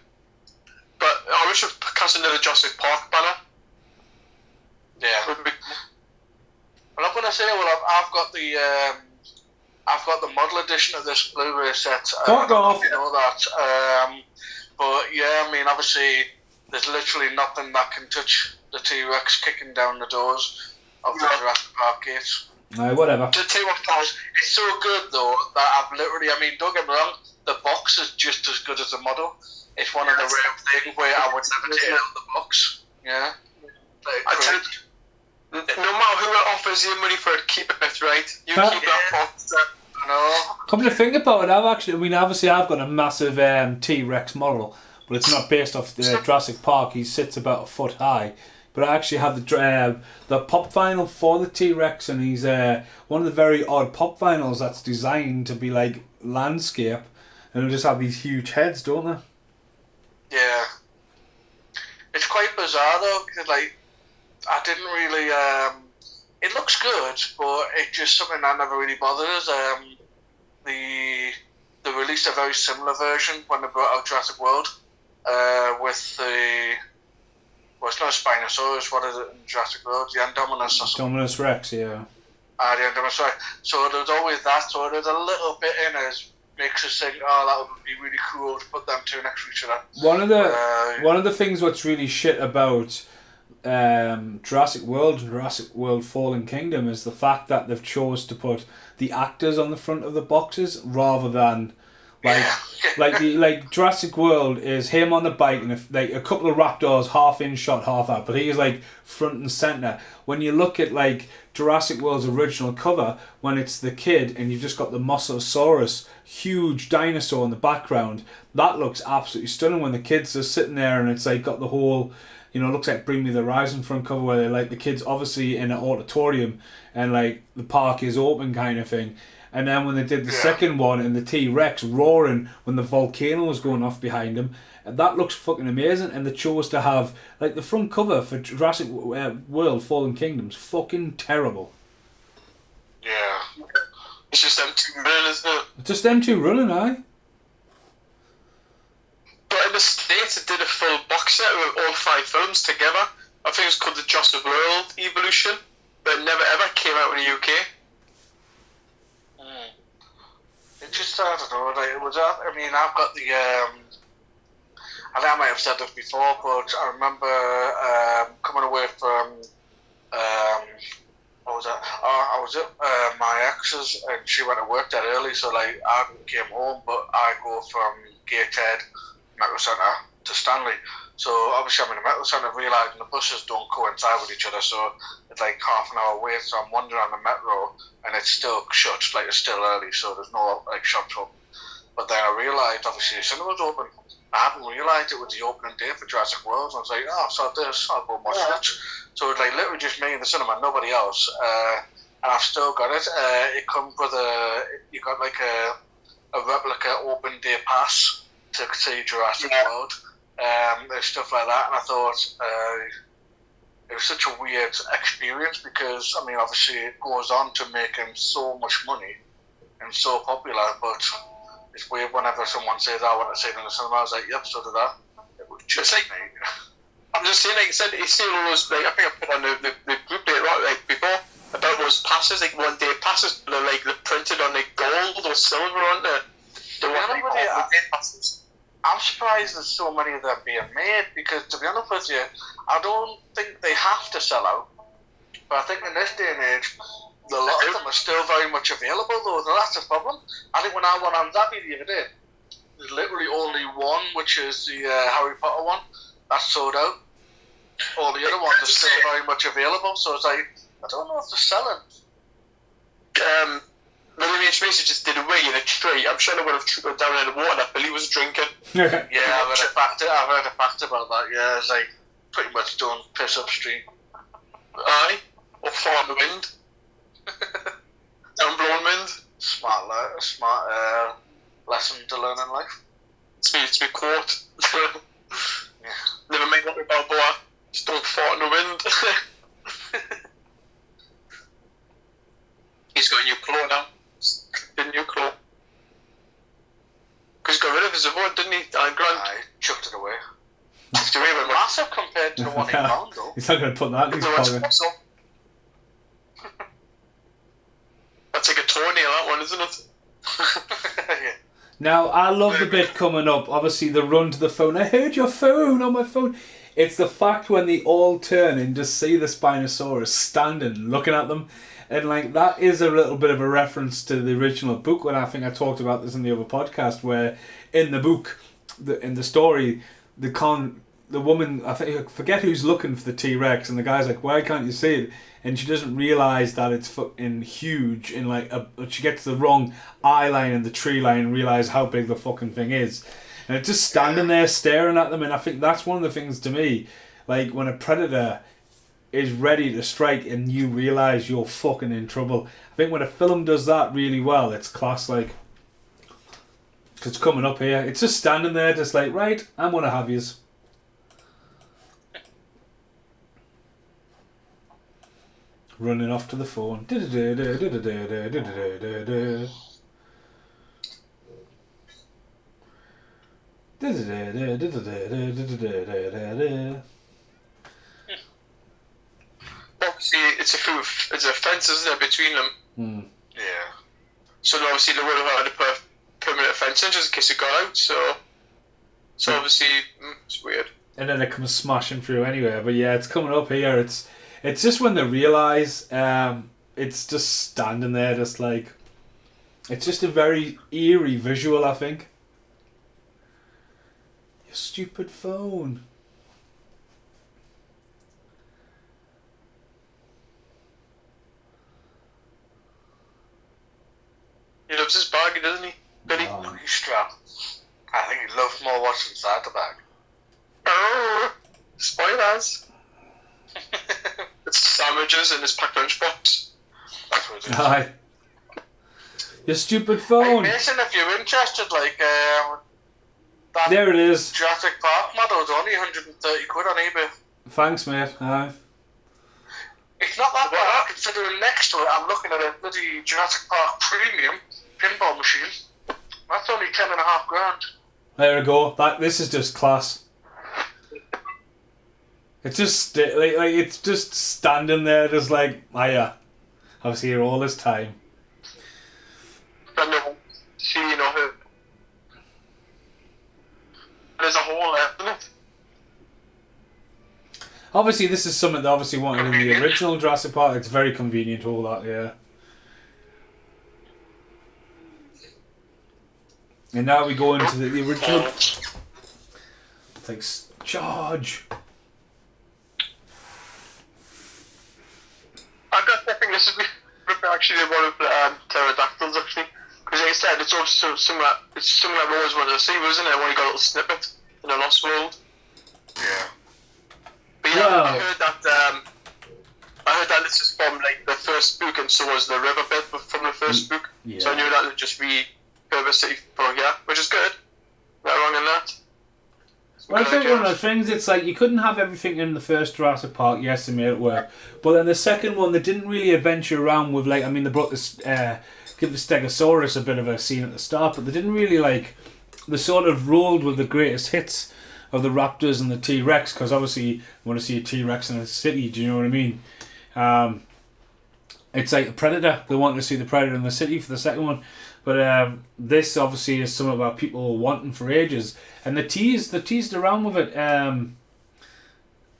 But I wish I'd cast another Jurassic Park banner. Yeah. Well, I'm gonna say, I've got the model edition of this Blu-ray set. Fuck off. You know that. But yeah, I mean, obviously, there's literally nothing that can touch the T-Rex kicking down the doors of the Jurassic Park gates. No, whatever. The T-Rex, it's so good though that I've literally, I mean, don't get me wrong, the box is just as good as the model. It's one of the rare things where I would never take out the box. Yeah. No matter who offers you money for it, keep it, right? You keep that box. No. Come to think about it, obviously I've got a massive T-Rex model, but it's not based off the Jurassic Park. He sits about a foot high. But I actually have the pop vinyl for the T-Rex, and he's one of the very odd pop vinyls that's designed to be like landscape, and they just have these huge heads, don't they? Yeah. It's quite bizarre though, because like I didn't really. It looks good, but it's just something that never really bothered us. They released a very similar version when they brought out Jurassic World, with the. Well, it's not a Spinosaurus. What is it in Jurassic World? The Indominus or something. Indominus Rex, yeah. The Indominus Rex. So there's always that. So there's a little bit in it makes us think, oh, that would be really cool to put them two next to each other. One of the things what's really shit about Jurassic World and Jurassic World Fallen Kingdom is the fact that they've chose to put the actors on the front of the boxes rather than like Jurassic World is him on the bike and a couple of raptors half in shot, half out, but he is like front and center. When you look at like Jurassic World's original cover, when it's the kid and you've just got the Mosasaurus, huge dinosaur in the background, that looks absolutely stunning. When the kids are sitting there and it's like got the whole, it looks like Bring Me the Horizon front cover where they're like the kids obviously in an auditorium and like the park is open kind of thing. And then when they did the second one and the T-Rex roaring when the volcano was going off behind him, that looks fucking amazing. And they chose to have, like, the front cover for Jurassic World Fallen Kingdom's fucking terrible. Yeah. It's just them two running, isn't it? It's just them two running, aye? But in the States, it did a full box set with all 5 films together. I think it was called the Jurassic World Evolution, but it never ever came out in the UK. It just, I don't know, like, it was, I mean, I've got the, I think I might have said this before, but I remember coming away from, what was that? I was at my ex's, and she went to work that early, so, like, I came home, but I go from Gateshead Metro Centre to Stanley. So, obviously, I'm in the Metro Centre, realising the buses don't coincide with each other, so it's like half an hour wait, so I'm wandering on the Metro, and it's still shut, like it's still early, so there's no like shops open. But then I realised, obviously, the cinema's open. I hadn't realised it was the opening day for Jurassic World, so I was like, oh, so this, I'll go and watch it. So it's like literally just me in the cinema, nobody else. And I've still got it. It comes with you got like a replica open day pass to see Jurassic World. There's stuff like that, and I thought it was such a weird experience because, I mean, obviously it goes on to make him so much money and so popular, but it's weird whenever someone says, I want to see it in the cinema, I was like, yep, so did I. It was just like, I'm just saying, like you said, you see all those, like, I think I put on the group later on, like, before, about those passes, like, one day passes, they're printed on, like, gold or silver on the passes. I'm surprised there's so many of them being made because, to be honest with you, I don't think they have to sell out. But I think in this day and age, a lot of them are still very much available, though. That's the problem. I think when I went on Zappy the other day, there's literally only one, which is the Harry Potter one. That's sold out. All the other ones are still very much available. So it's like, I don't know if they're selling. William H. Macy just did a wee in a tree. I'm sure they would have trickled down in the water, but he was drinking. Yeah, I've heard a fact about that. Yeah, it's like pretty much don't piss upstream. Aye, or fart in the wind. Down blowing wind. Smart lesson to learn in life. It's me quote. Yeah. Never mind what about Balboa. Just don't fart in the wind. He's got a new claw now. The new claw. Because he got rid of his award, didn't he? Grand. I chucked it away. Chucked it away, but massive compared to the one he found, though. He's not going to put that in his pocket. That's like a toenail, that one, isn't it? Yeah. Now, I love the bit coming up. Obviously, the run to the phone. I heard your phone on my phone. It's the fact when they all turn and just see the Spinosaurus standing, looking at them. And like that is a little bit of a reference to the original book. When I think I talked about this in the other podcast, where in the book, in the story, they can't the woman, I forget who's looking for the T-Rex, and the guy's like, why can't you see it? And she doesn't realise that it's fucking huge, and like she gets the wrong eye line in the tree line and realise how big the fucking thing is. And it's just standing there staring at them, and I think that's one of the things to me, like when a predator is ready to strike and you realise you're fucking in trouble. I think when a film does that really well, it's class, like. It's coming up here. It's just standing there, just like, right, I'm gonna have yous. Running off to the phone. Obviously, it's a fence, isn't there, between them? Hmm. Yeah. So obviously they would have had to put a permanent fence in just in case it got out. So obviously it's weird. And then it comes smashing through anyway. But yeah, it's coming up here. It's just when they realise, it's just standing there, just like, it's just a very eerie visual, I think. Your stupid phone. He loves his bag, doesn't he? Billy? Oh. He's strapped. I think he loves more what's inside the bag. Oh, spoilers. It's sandwiches in his packed lunchbox. That's what it is. Hi. Your stupid Hey, phone. Mason, if you're interested, like, that There it is. Jurassic Park model is only 130 quid on eBay. Thanks, mate. Hi. It's not that bad, considering next to it I'm looking at a bloody Jurassic Park Premium pinball machine. That's only 10.5 grand. There we go. This is just class. It's just like it's just standing there, just like, hiya. I was here all this time. But no, see, you know, there's a hole there, isn't it? Obviously, this is something they obviously wanted in the original Jurassic Park. It's very convenient, all that, yeah. And now we go into the original. It's like, charge. I think this is actually one of the pterodactyls, actually. Because like I said, it's also similar. It's similar I've always wanted to see, wasn't it? When you got a little snippet in a Lost World. Yeah. But yeah, Wow. I heard that this is from like the first book, and so was the river bit from the first book. Yeah. So I knew that would just be City for here, which is good. Not wrong in that. Well, I think one of those things, it's like you couldn't have everything in the first Jurassic Park. Yes, they made it work, but then the second one, they didn't really adventure around with, like, I mean, they brought this give the Stegosaurus a bit of a scene at the start, but they didn't really, like, they sort of rolled with the greatest hits of the raptors and the T-Rex, because obviously you want to see a T-Rex in a city. Do you know what I mean? It's like a Predator. They wanted to see the Predator in the city for the second one. But this obviously is something about people wanting for ages, and they teased around with it. And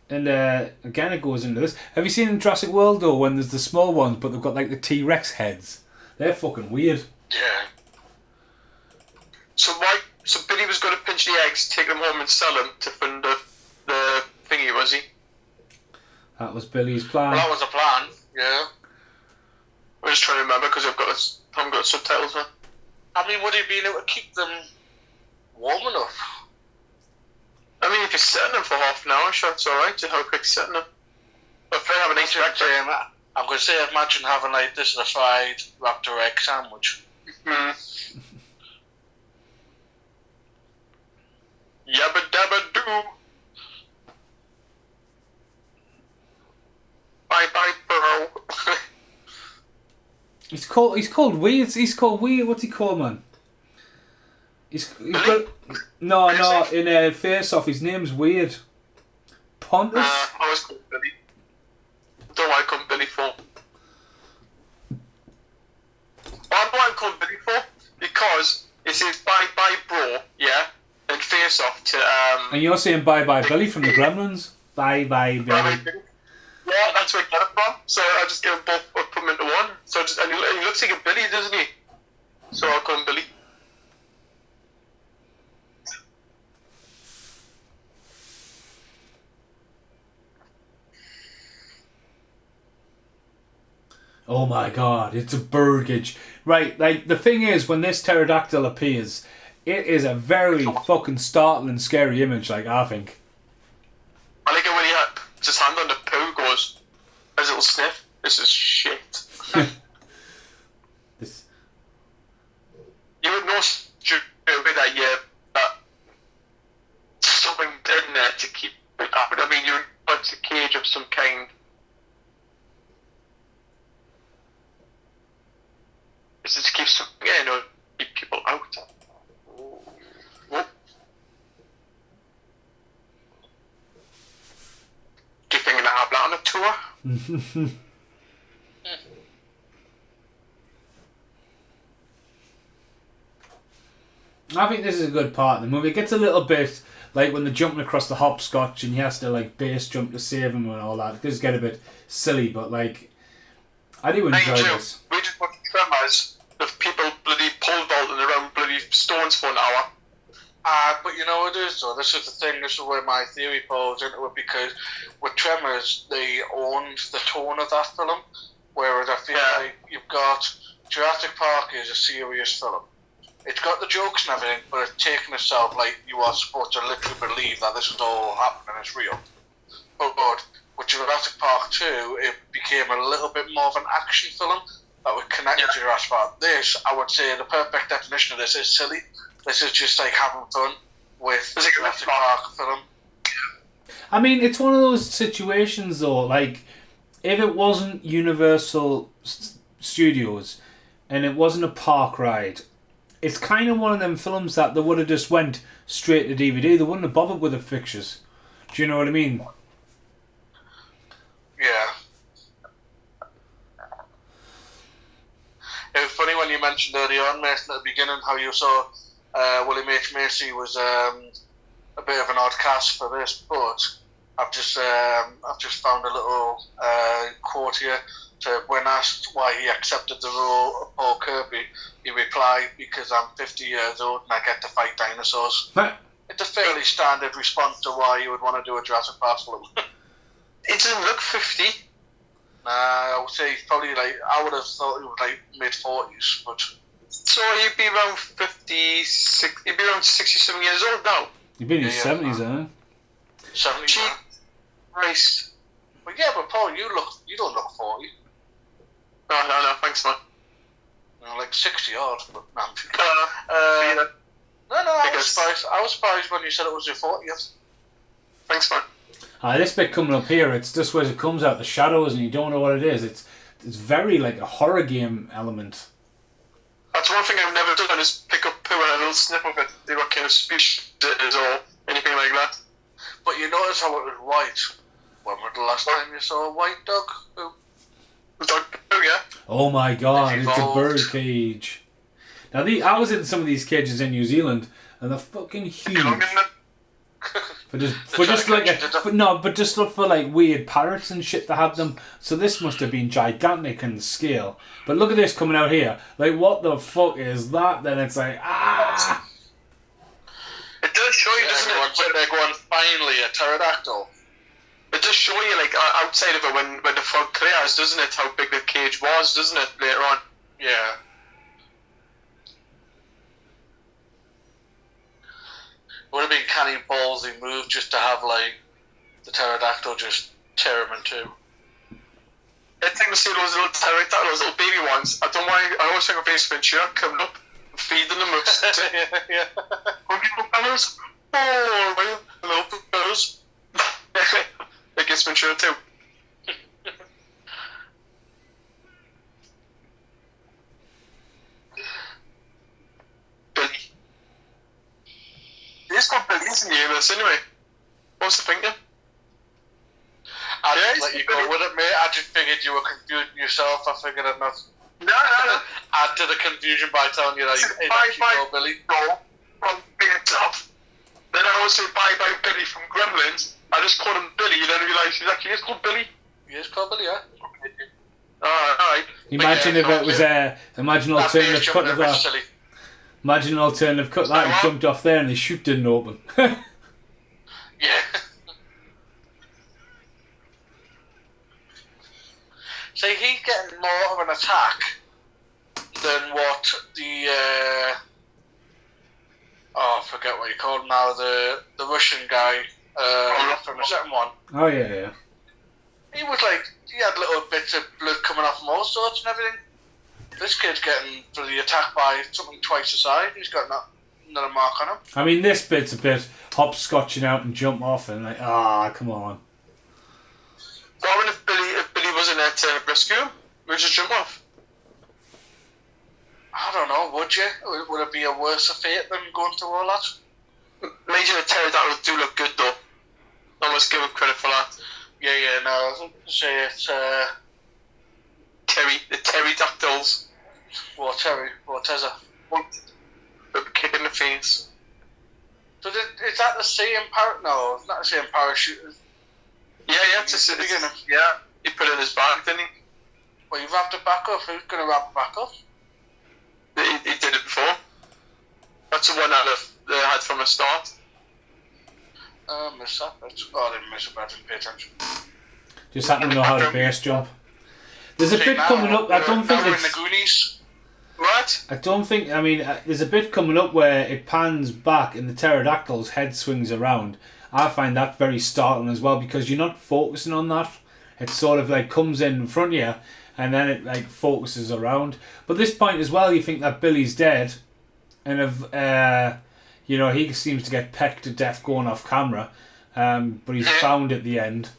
again, it goes into this. Have you seen in Jurassic World though, when there's the small ones, but they've got like the T-Rex heads? They're fucking weird. Yeah. So Billy was going to pinch the eggs, take them home, and sell them to fund the thingy, was he? That was Billy's plan. Well, that was a plan. Yeah. I'm just trying to remember because I haven't got subtitles on. I mean, would he be able to keep them warm enough? I mean, if you're setting them for half an hour, sure, it's alright to have a quick setting them. But if they have an egg I'm going to say, imagine having like this is a fried raptor egg sandwich. Yabba dabba doo. Bye bye, bro. He's called Weird. He's called Weird. What's he called, man? He's got no. In Face Off, his name's Weird. Pontus. I always call him Billy. Don't know why I call him Billy for. I know why I call him Billy for because it says bye bye, bro. Yeah, and Face Off to And you're saying bye bye Billy from the Gremlins. Bye bye Billy. Bye, Billy. Yeah, that's where I get it from. So I just get them both, put them into one. So and he looks like a Billy, doesn't he? So I'll call him Billy. Oh my god, it's a birdcage. Right, like, the thing is, when this pterodactyl appears, it is a very fucking startling, scary image, like, I think. I like it when he puts his hand on the poo, goes, as a little sniff, this is shit. This... You would know straight away that, something in there to keep it up. I mean, you would punch a cage of some kind. This just keeps something in, or keep people out. Whoop. Do you think you're going to have that on a tour? I think this is a good part of the movie. It gets a little bit like when they're jumping across the hopscotch and he has to like base jump to save him and all that. It does get a bit silly, but like I do enjoy this. We just watched Tremors of people bloody pole vaulting around bloody stones for an hour. But you know what it is though, this is the thing, this is where my theory falls into it, because with Tremors they owned the tone of that film, whereas I feel like you've got Jurassic Park is a serious film. It's got the jokes and everything, but it's taken itself like you are supposed to literally believe that this is all happening and it's real. But with Jurassic Park 2, it became a little bit more of an action film that would connect to Jurassic Park. This, I would say, the perfect definition of this is silly. This is just like having fun with the Jurassic Park film. I mean, it's one of those situations though, like, if it wasn't Universal Studios and it wasn't a park ride, it's kind of one of them films that they would have just went straight to DVD. They wouldn't have bothered with the fixtures. Do you know what I mean? Yeah. It was funny when you mentioned early on, Mason, at the beginning, how you saw William H. Macy was a bit of an odd cast for this, but I've just found a little quote here. When asked why he accepted the role of Paul Kirby, he replied, "Because I'm 50 years old and I get to fight dinosaurs." It's a fairly standard response to why you would want to do a Jurassic Park film. It doesn't look 50. I would say probably like, I would have thought it was like mid-40s, but... So he'd be around 56, he'd be around 67 years old now. He'd be in his 70s, huh? 70s, yeah. Christ. But yeah, but Paul, you don't look 40. No, thanks, man. Like 60 odd, but no, I'm sure. No, I was surprised when you said it was your 40th. Thanks, man. This bit coming up here, it's just where it comes out the shadows and you don't know what it is. It's very like a horror game element. That's one thing I've never done, is pick up poo and a little snip of it, see what kind of species it is or anything like that. But you notice how it was white. When was the last time you saw a white dog poo? Dog poo, yeah. Oh my god, it's a bird cage. Now, I was in some of these cages in New Zealand, and they're fucking huge. But just for like weird parrots and shit that had them. So this must have been gigantic in scale. But look at this coming out here. Like, what the fuck is that? Then it's like, ah! It does show you, doesn't it? They're going, finally, a pterodactyl. It does show you, like, outside of it, when the fog clears, doesn't it? How big the cage was, doesn't it? Later on. Yeah. It would have been canny ballsy move just to have, like, the pterodactyl just tear him in two. I think to see those little pterodactyls, those little baby ones. I always think of Ace Ventura coming up and feeding them up. Yeah. Little fellas. Oh, little fellas. Like Ace Ventura too. Billy. He's got Billy's in the universe anyway. What's the thinking? I didn't let you go with it, mate. I just figured you were confusing yourself. I figured enough. No. Add to the confusion by telling you that he's actually called Billy. No, from being tough. Then I always say bye Billy from Gremlins. I just called him Billy, and then realised he's actually called Billy. He is called Billy, yeah. Alright. Imagine if it was imagine an alternative cut of that. Silly. Imagine an alternative cut that he jumped off there and the chute didn't open. Yeah. See, he's getting more of an attack than what the I forget what you call him now. The Russian guy from the second one. Oh yeah. He was like, he had little bits of blood coming off from all sorts and everything. This kid's getting for the attack by something twice the size. He's got another mark on him. I mean, this bit's a bit hopscotching out and jump off and like, come on. What happened if Billy wasn't there to rescue him? Would you just jump off? I don't know, would you? Would it be a worse fate than going through all that? Major pterodactyls do look good though. I must give him credit for that. Yeah, no, I was going to say it's the pterodactyls. What is it? The kick in the face. So is that the same parachute? No, it's not the same parachute. Yeah, it's the beginning. Yeah, he put it in his bag, didn't he? Well, you wrapped it back up. Who's going to wrap it back up? He did it before. That's the one that they had from the start. Missed that. I didn't miss it, but I didn't pay attention. Just happen to know how to base jump. There's a bit coming up. I don't think it's... it's... in the Goonies. What? I don't think... I mean, there's a bit coming up where it pans back and the pterodactyl's head swings around. I find that very startling as well because you're not focusing on that. It sort of like comes in front of you and then it like focuses around. But this point as well, you think that Billy's dead, and he seems to get pecked to death going off camera, but he's found at the end.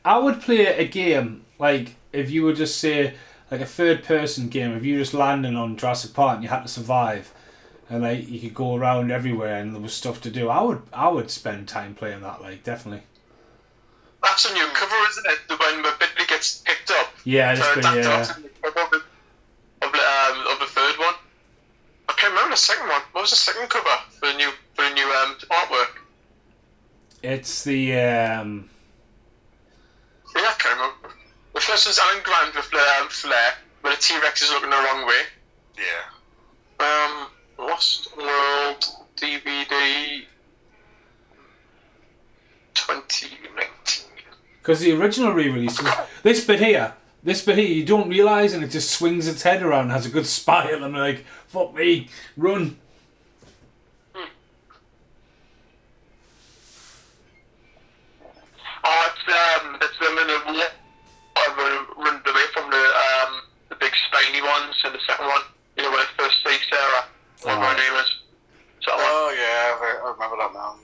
I would play a game like if you would just say like a third person game. If you just landed on Jurassic Park and you had to survive, and like you could go around everywhere and there was stuff to do, I would spend time playing that. Like definitely. That's a new cover, isn't it? The one where Billy gets picked up. Yeah, that's been of the third one. I can't remember the second one. What was the second cover for the new artwork? It's the Yeah, I can't remember. The first one's Alan Grant with Flair, where the T-Rex is looking the wrong way. Yeah. Lost World DVD 2019. Because the original re-release was this bit here, you don't realise, and it just swings its head around and has a good spire, and I'm like, fuck me, run. It's them in the run away from the big spiny ones in the second one. You know, when it first see Sarah, whatever her name is. Oh yeah, I remember that now.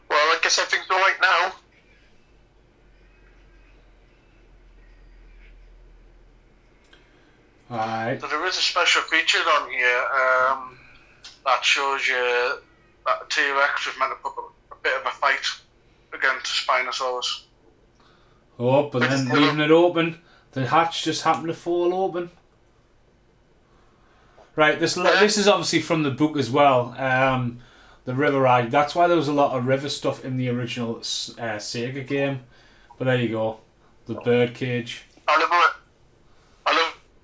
Well, I guess everything's alright now. Alright. So there is a special feature on here that shows you that T-Rex was meant to put a bit of a fight against Spinosaurus. Oh, but then leaving it open, the hatch just happened to fall open. Right, this is obviously from the book as well. The river ride. That's why there was a lot of river stuff in the original Sega game. But there you go, the bird cage. I love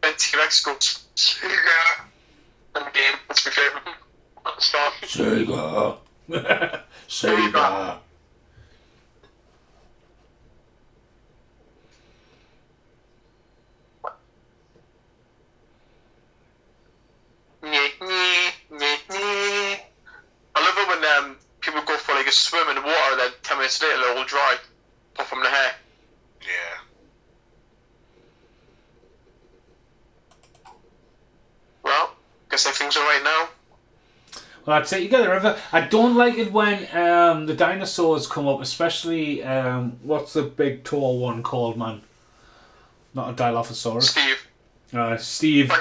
when T-Rex goes Sega in the game. That's my favourite. Sega. Sega. I love it when people go for like a swim in the water and then 10 minutes later they're all dry. Pop from the hair. Yeah. Well, guess everything's alright now. Well, I'd say you get the river. I don't like it when the dinosaurs come up, especially what's the big tall one called, man? Not a Dilophosaurus. Steve.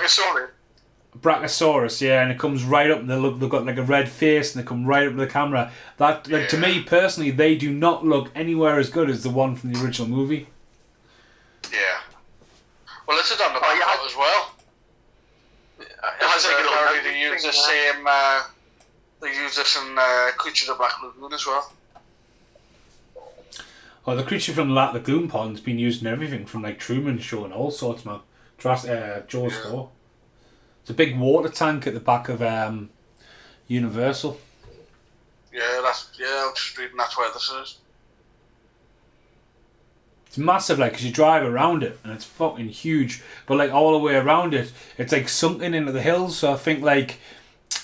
Brachiosaurus, yeah, and it comes right up and they've got like a red face and they come right up to the camera. That, like, to me personally, they do not look anywhere as good as the one from the original movie. Yeah. Well, this is on the back as well. It has like a little they use the same. They use this in Creature of the Black Lagoon as well. Oh, the creature from the Lagoon Pond's been used in everything from like Truman Show and all sorts, man. Jaws 4. It's a big water tank at the back of Universal. Yeah, I was just reading that's where this is. It's massive, like, because you drive around it and it's fucking huge. But like all the way around it, it's like sunken into the hills. So I think like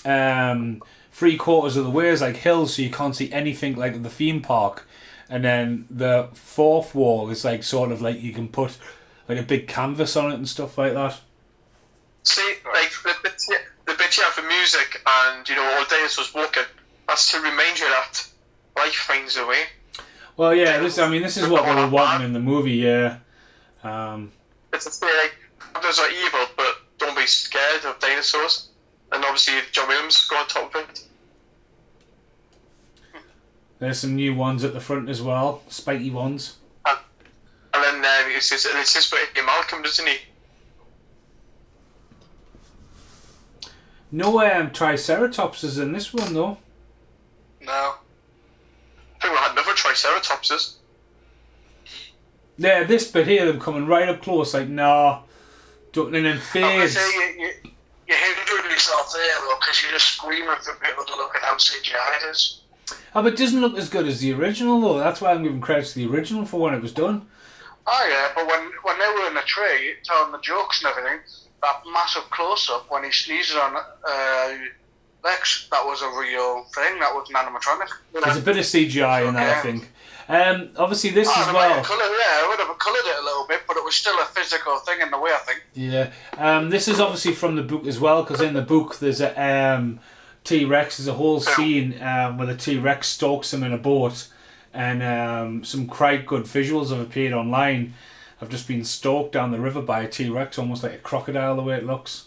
3/4 of the way is like hills, so you can't see anything like the theme park. And then the fourth wall is like sort of like you can put like a big canvas on it and stuff like that. See, like the bit you have for music and all dinosaurs walking. That's to remind you that life finds a way. Well, yeah, this is what they were wanting in the movie, yeah. It's to say, like, dinosaurs are evil, but don't be scared of dinosaurs. And obviously, John Williams got on top of it. There's some new ones at the front as well, spiky ones. And then it's just with Malcolm, doesn't he? No Triceratops is in this one, though. No. I think we had another Triceratopses. Yeah, this bit here, them coming right up close, like, nah. And then fades. You're hindering yourself there, though, because you're just screaming for people to look at how CGI it is. Oh, but it doesn't look as good as the original, though. That's why I'm giving credit to the original for when it was done. Oh, yeah, but when they were in the tree, telling the jokes and everything, that massive close-up when he sneezes on Lex, that was a real thing. That was an animatronic. There's a bit of CGI in that, I think. Obviously, this as well. I would have coloured it a little bit, but it was still a physical thing in the way, I think. Yeah. This is obviously from the book as well, because in the book there's a T-Rex. There's a whole scene where the T-Rex stalks him in a boat, and some quite good visuals have appeared online. I've just been stalked down the river by a T-Rex, almost like a crocodile the way it looks.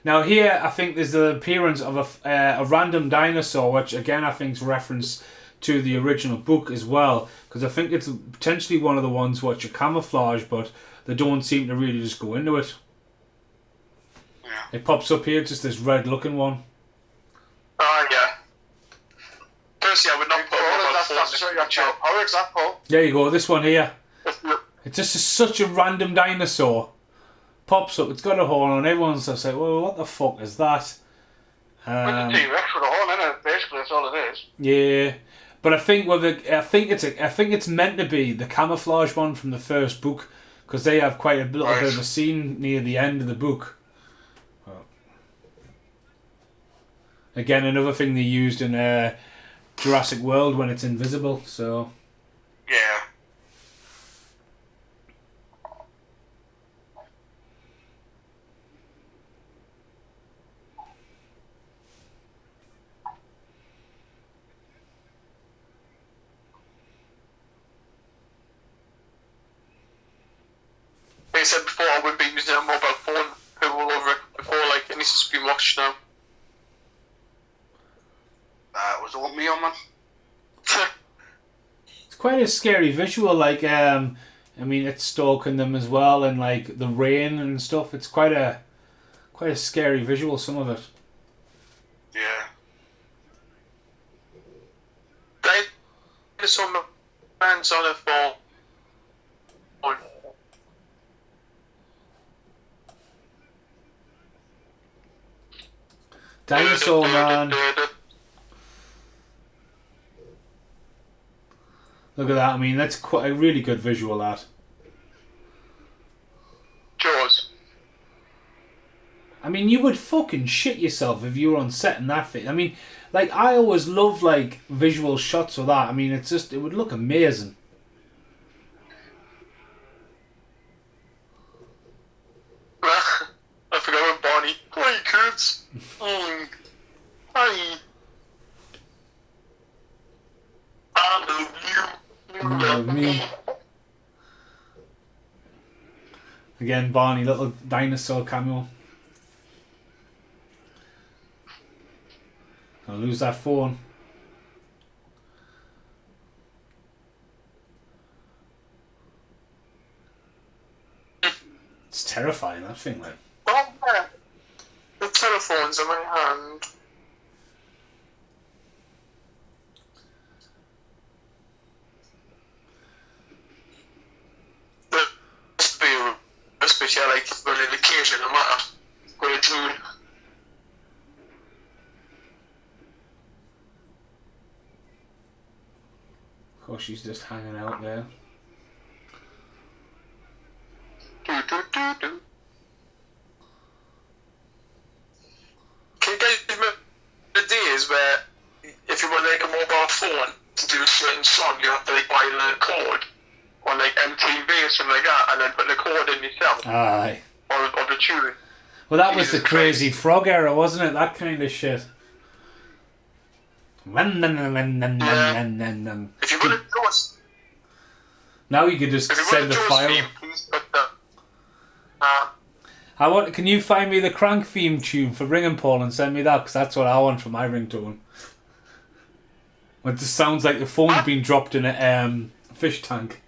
Now here, I think there's the appearance of a random dinosaur, which again I think is reference to the original book as well, because I think it's potentially one of the ones which are camouflage, but they don't seem to really just go into it. Yeah. It pops up here, just this red looking one. Yeah. Personally, I would not put that, Paul. There you go, this one here. It's just such a random dinosaur. Pops up, it's got a horn on. Everyone's just like, well, what the fuck is that? It's a T-Rex with a horn in it. Basically, that's all it is. Yeah, but I think it's meant to be the camouflage one from the first book, because they have quite a little bit of a scene near the end of the book. Again, another thing they used in Jurassic World when it's invisible. So yeah. Like I said before, I wouldn't be using a mobile phone all over it before, like, it needs to be watched now. Was the one me on, man? it's quite a scary visual, like, I mean, it's stalking them as well, and like the rain and stuff. It's quite a scary visual, some of it. Yeah. Dinosaur man's on a phone. Dinosaur Man. Look at that. I mean, that's quite a really good visual, that. Jaws. I mean, you would fucking shit yourself if you were on set in that thing. I mean, like, I always love, like, visual shots of that. I mean, it's just, it would look amazing. I forgot about Barney. Hi, kids. Hi. I love you. You love me. Again, Barney, little dinosaur cameo. I'll lose that phone. It's terrifying, that thing, like. Oh, yeah. The telephone's in my hand. Especially like when in the kitchen, no matter going through. Of course, she's just hanging out there. Do, do, do, do. Can you guys remember the days where if you want like a mobile phone to do a certain song, you have to like buy a code on like MTV or something like that, and then put the code in yourself. Aye. Or the tune. Well, that was the Crazy Frog era, wasn't it? That kind of shit. If you want to do us, now you could just send the file. Theme, please put the, Can you find me the Crank theme tune for Ring and Paul and send me that? Because that's what I want for my ringtone. It just sounds like the phone's been dropped in a fish tank.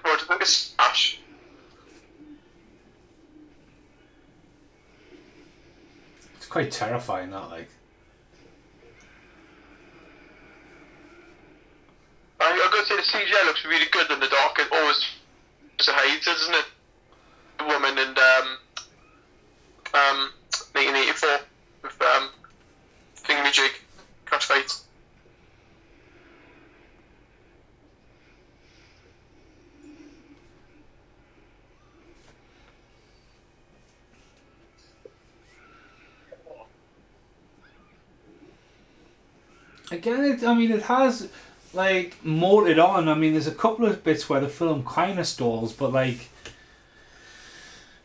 What do you think is Smash? It's quite terrifying, that, like. I've got to say the CGI looks really good in the dark. It always hides, isn't it? The woman in 1984 with Thingamajig, Catch Fight. Again, it has, like, motored on. I mean, there's a couple of bits where the film kind of stalls, but, like,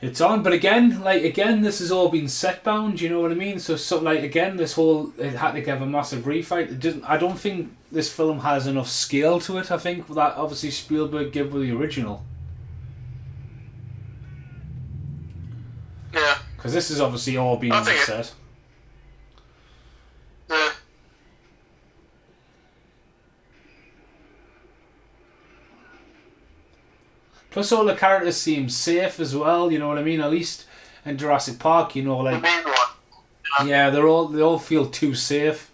it's on. But again, this has all been set bound, you know what I mean? So like, again, this whole, it had to have a massive refight. I don't think this film has enough scale to it, I think, that obviously Spielberg gave with the original. Yeah. Because this is obviously all being set. Yeah. Plus, all the characters seem safe as well. You know what I mean? At least in Jurassic Park, you know, like, the main one. Yeah, they all feel too safe.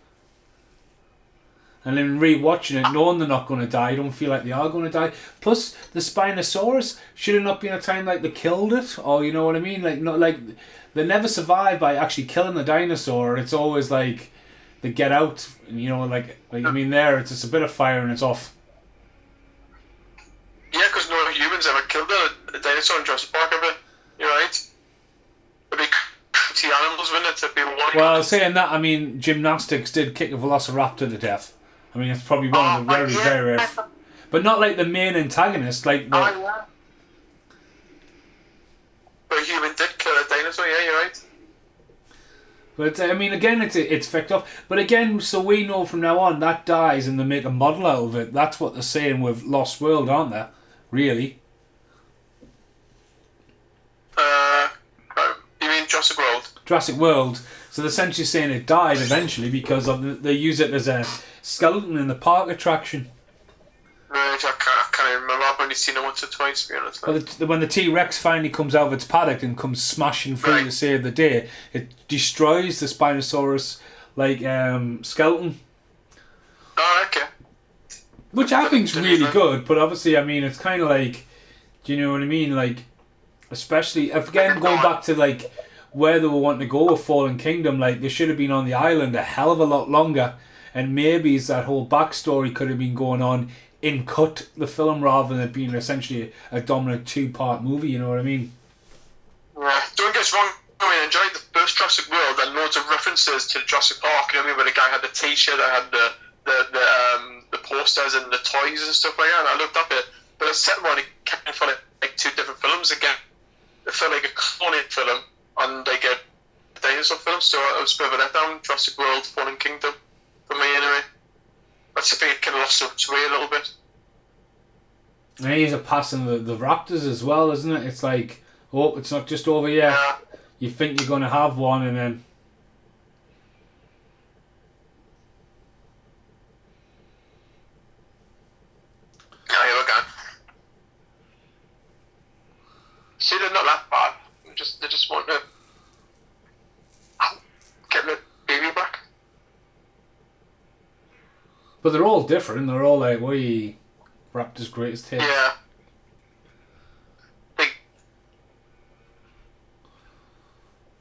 And then rewatching it, knowing they're not going to die, you don't feel like they are going to die. Plus, the Spinosaurus should have not been a time like they killed it, or you know what I mean? Like, not like they never survive by actually killing the dinosaur. It's always like they get out, and you know, like I mean, there it's just a bit of fire and it's off. Yeah, because no humans ever killed a dinosaur in Jurassic Park ever. You're right. The big pretty animals, wouldn't it? To be one. Well, saying that, I mean, gymnastics did kick a velociraptor to death. I mean, it's probably one of the very rare, but not like the main antagonist, like the. Oh, yeah. But a human did kill a dinosaur. Yeah, you're right. But I mean, again, it's fucked up. But again, so we know from now on that dies and they make a model out of it. That's what they're saying with Lost World, aren't they? Really? You mean Jurassic World? Jurassic World. So they're essentially saying it died eventually because of they use it as a skeleton in the park attraction. Right, I can't remember. I've only seen it once or twice, to be honest. Well, when the T-Rex finally comes out of its paddock and comes smashing through to save the day, it destroys the Spinosaurus skeleton. Oh, okay. Which I think's really good, but obviously, I mean, it's kind of like, do you know what I mean? Like, especially, again, going back to, like, where they were wanting to go with Fallen Kingdom, like, they should have been on the island a hell of a lot longer, and maybe that whole backstory could have been going on in cut the film rather than it being essentially a dominant two-part movie, you know what I mean? Yeah, don't get us wrong, I mean, I enjoyed the first Jurassic World and loads of references to Jurassic Park, you know what I mean, where the guy had the t-shirt, I had the posters and the toys and stuff like that, and I looked up it, but the second one, it kind of felt like two different films again. It felt like a cloning film and like a dinosaur film, so it was a bit of a letdown. Jurassic World, Fallen Kingdom, for me anyway. That's the thing, it kind of lost its way a little bit. And he's a passing the Raptors as well, isn't it? It's like, oh, it's not just over yet. Yeah. You think you're going to have one and then... Yeah, here we go. not that bad. They just want to get the baby back. But they're all different. They're all like, we Raptor's greatest hits. Yeah.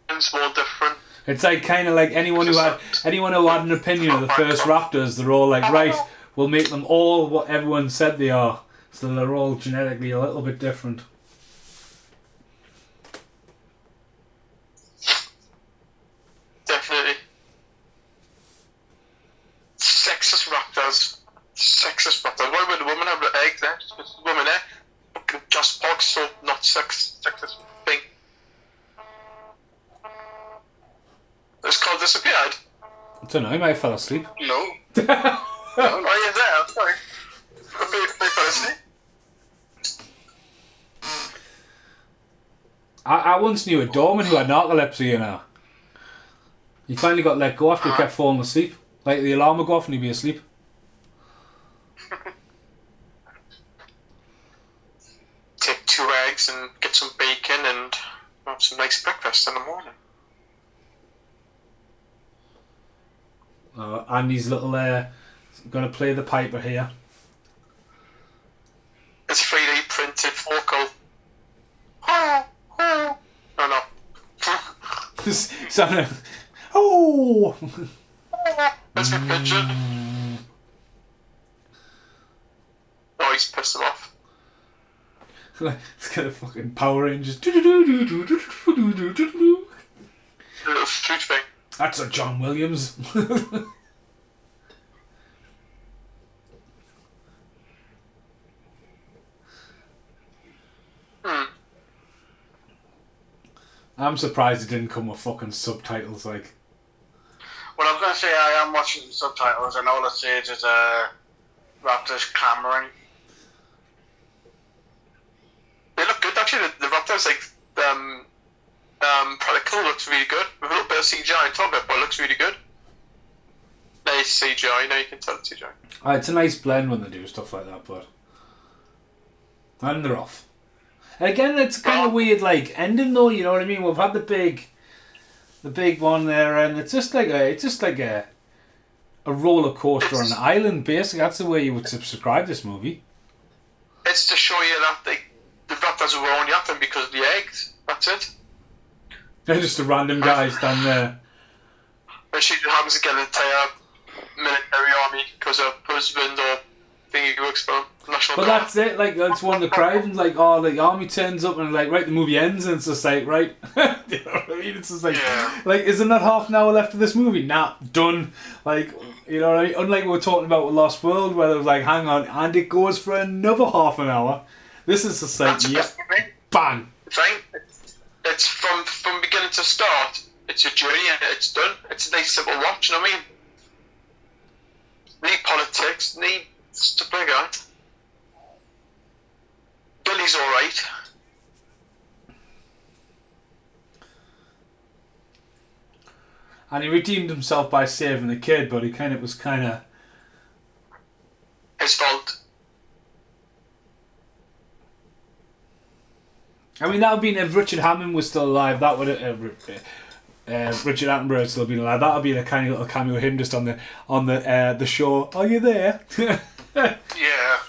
It's more different. It's like kind of like anyone who had an opinion of the first Raptors. They're all like, right, we'll make them all what everyone said they are. So they're all genetically a little bit different. Definitely. Sexist Raptors. Sexist Raptors. Why would a woman have the eggs there? Just woman there. Fucking just box, so not sexist thing. This call disappeared. I don't know, he might have fell asleep. No. Oh, you're there. Sorry. They fell asleep. I once knew a doorman who had narcolepsy, you know. He finally got let go after he kept falling asleep. Like the alarm would go off and he'd be asleep. Take 2 eggs and get some bacon and have some nice breakfast in the morning. Andy's little gonna play the piper here. It's 3D printed vocal. Oh no. Sounding. Oh. That's my pigeon. Oh, he's pissed him off. It's got a fucking Power Rangers. A little flute thing. That's a John Williams. I'm surprised it didn't come with fucking subtitles, like. Well, I was going to say I am watching the subtitles, and all it says is Raptors clamoring. They look good actually. The Raptors, like Prodigal looks really good. With a little bit of CGI on top of it, but it looks really good. Nice CGI. Now you can tell it's CGI. It's a nice blend when they do stuff like that, but and they're off. And again, it's kind of weird, like ending though. You know what I mean? We've had the big one there, and it's just like a roller coaster on an island. Basically, that's the way you would subscribe this movie. It's to show you that the Raptors were only at them because of the eggs. That's it. They're just a random guy standing there. And she just happens to get an entire military army because her husband or thing he works for National But Guard. that's it, like, that's one of the cravings, like, oh, the army turns up and, like, right, the movie ends and it's just like, right, you know what I mean? It's just like, like, isn't that half an hour left of this movie? Nah, done. Like, you know what I mean? Unlike we were talking about with Lost World, where it was like, hang on, and it goes for another half an hour. This is just like, yep, bang. Right? It's from beginning to start. It's a journey and it's done. It's a nice simple watch, you know what I mean? Need politics, need stuff like that. Billy's alright. And he redeemed himself by saving the kid, but he was kind of His fault. I mean, that would be if Richard Hammond was still alive. That would Richard Attenborough had still been alive. That would be a kind of little cameo of him just on the shore. Are you there? Yeah.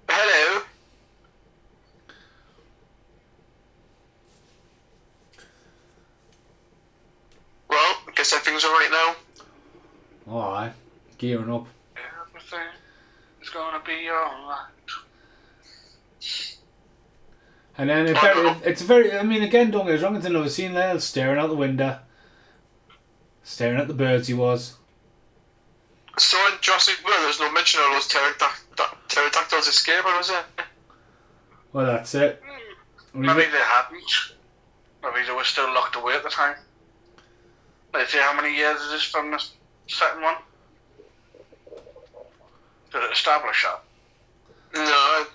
Hello. Well, I guess everything's alright now. Alright, gearing up. Everything is gonna be alright. And then it's very. I mean, again, don't get us wrong. It's another scene there, staring out the window, staring at the birds. He was. So in Jurassic World, there's no mention of those pterodactyls escaping, was it? Well, that's it. Maybe they hadn't. Maybe they were still locked away at the time. Let's see, how many years is this from the second one? Did it establish that? No.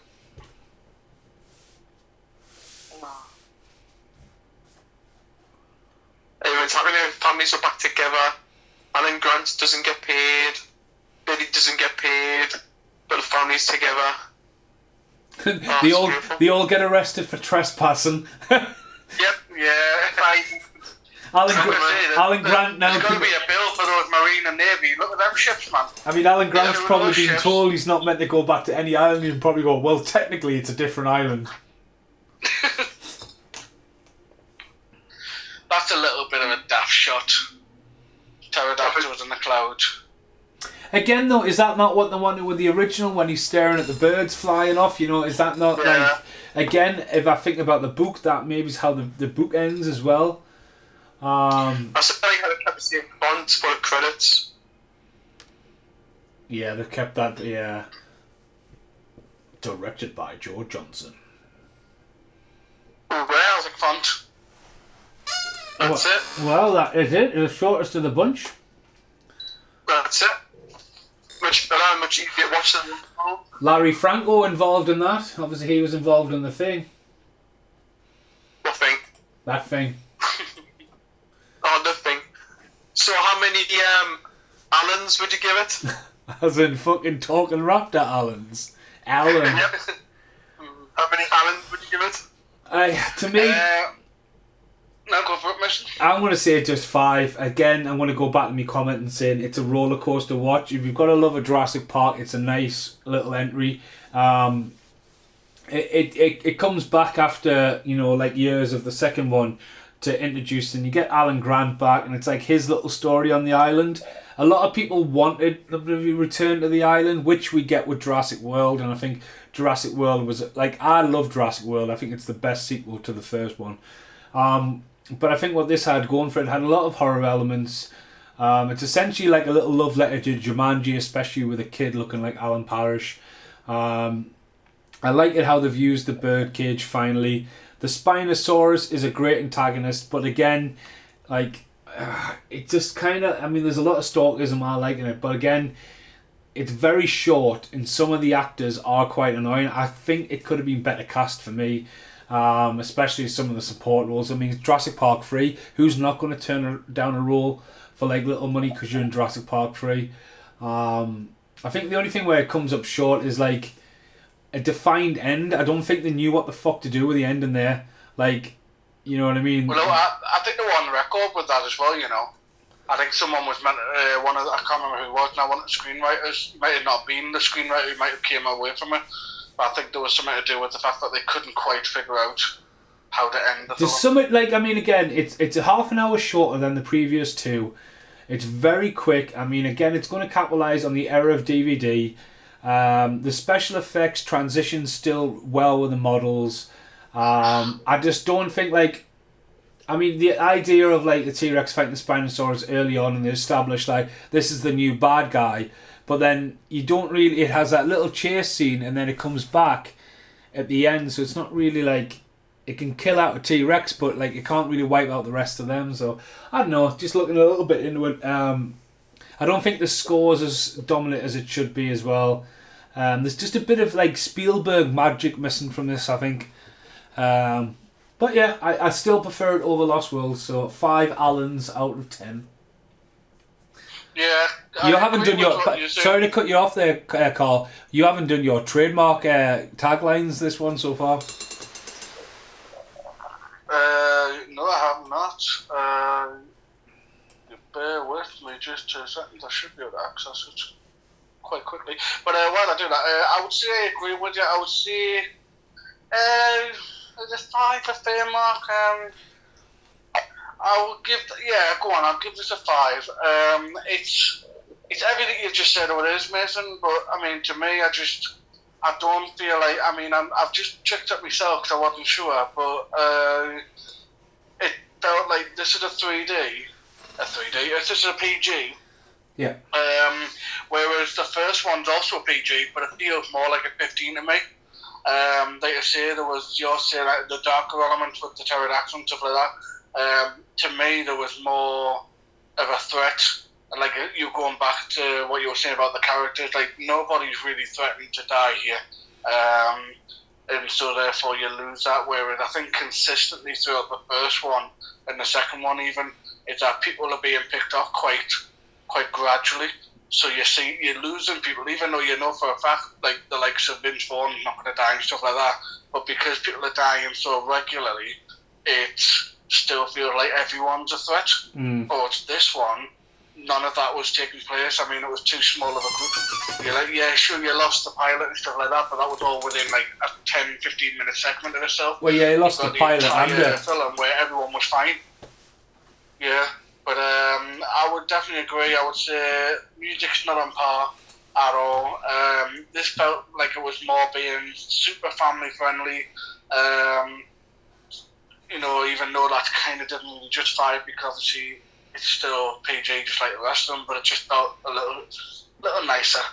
It's happening. Families are back together. Alan Grant doesn't get paid. Billy doesn't get paid. But the family's together. They all get arrested for trespassing. Yep, yeah. Alan Grant now. There's got to be a bill for those Marine and Navy. Look at them ships, man. I mean, Alan Grant's probably been told he's not meant to go back to any island. He'd probably go, well, technically it's a different island. That's a little bit of a daft shot. Pterodactyls in the cloud. Again, though, is that not what they wanted with the original when he's staring at the birds flying off? You know, is that not like... Again, if I think about the book, that maybe is how the book ends as well. That's like how they kept the same font for the credits. Yeah, they kept that, yeah. Directed by Joe Johnson. Well, that's a font. That's it. Well, that is it. The shortest of the bunch. That's it. Much better, much easier to watch than the film. Larry Franco involved in that. Obviously, he was involved in the thing. What thing? That thing. Oh, the thing. So, how many Allens would you give it? As in fucking talking raptor Allens. Alan. Yep. How many Allens would you give it? To me... No, go for it, Mission. I'm going to say just 5. Again, I'm going to go back to my comment and saying it's a roller coaster watch. If you've got a love of Jurassic Park, it's a nice little entry. It comes back after, you know, like years of the second one to introduce, and you get Alan Grant back, and it's like his little story on the island. A lot of people wanted the return to the island, which we get with Jurassic World, and I think Jurassic World was, like, I love Jurassic World. I think it's the best sequel to the first one. But I think what this had going for it had a lot of horror elements. It's essentially like a little love letter to Jumanji, especially with a kid looking like Alan Parrish. I like it how they've used the birdcage finally. The Spinosaurus is a great antagonist, but again, like, it just kind of... I mean, there's a lot of stalkerism I like in it, but again, it's very short, and some of the actors are quite annoying. I think it could have been better cast for me. Especially some of the support roles. I mean, Jurassic Park 3, who's not going to turn down a role for like little money because you're in Jurassic Park 3? I think the only thing where it comes up short is like a defined end. I don't think they knew what the fuck to do with the ending there. Like, you know what I mean? Well, I think they were on record with that as well, you know. I think someone was meant I can't remember who it was now, one of the screenwriters, might have not been the screenwriter who might have came away from it. I think there was something to do with the fact that they couldn't quite figure out how to end the film. There's something, like, I mean, again, it's a half an hour shorter than the previous two. It's very quick. I mean, again, it's going to capitalise on the era of DVD. The special effects transition still well with the models. I just don't think, like... I mean, the idea of, like, the T-Rex fighting the Spinosaurus early on, and they established, like, this is the new bad guy... But then you don't really... It has that little chase scene, and then it comes back at the end. So it's not really like... It can kill out a T-Rex, but like it can't really wipe out the rest of them. So, I don't know. Just looking a little bit into it. I don't think the score's as dominant as it should be as well. There's just a bit of like Spielberg magic missing from this, I think. But yeah, I still prefer it over Lost World. So 5 Allens out of 10. Yeah. You haven't done your... Sorry to cut you off there, Carl. You haven't done your trademark taglines this one so far? No, I have not. Bear with me just 2 seconds. I should be able to access it quite quickly. But while I do that, I would say I agree with you. I would say... the 5 a fair mark. I will give... Yeah, go on. I'll give this a 5. It's everything you've just said what it is, Mason, but, I mean, to me, I don't feel like... I mean, I've just checked it myself because I wasn't sure, but it felt like this is a 3D. This is a PG. Yeah. Whereas the first one's also a PG, but it feels more like a 15 to me. Like I say, there was, you're saying, like, the darker elements with the pterodactyl and stuff like that. To me, there was more of a threat. And like you going back to what you were saying about the characters, like nobody's really threatening to die here. And so therefore you lose that. Whereas I think consistently throughout the first one and the second one even, is that people are being picked off quite gradually. So you're losing people, even though you know for a fact, like the likes of Vince Vaughn's not going to die and stuff like that. But because people are dying so regularly, it still feels like everyone's a threat. But this one, none of that was taking place. I mean, it was too small of a group. You're like, yeah, sure, you lost the pilot and stuff like that, but that was all within like a 10, 15-minute segment in itself. Well, yeah, you lost the pilot and the film where everyone was fine. Yeah, but I would definitely agree. I would say music's not on par at all. This felt like it was more being super family friendly. You know, even though that kind of didn't really justify it, because obviously it's still PG just like the rest of them, but it just felt a little nicer.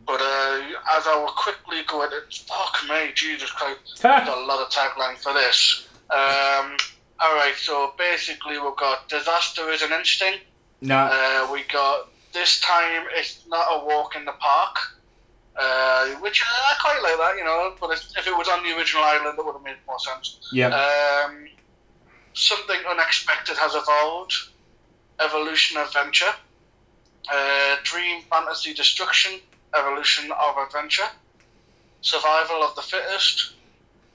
But as I will quickly go into it, fuck me, Jesus Christ, there's a lot of tagline for this. Alright, so basically we've got Disaster is an Instinct. No. We got This Time It's Not a Walk in the Park, which I quite like that, you know, but if it was on the original island, it would have made more sense. Yeah. Something Unexpected Has Evolved, Evolution Adventure, Dream Fantasy Destruction, Evolution of Adventure, Survival of the Fittest,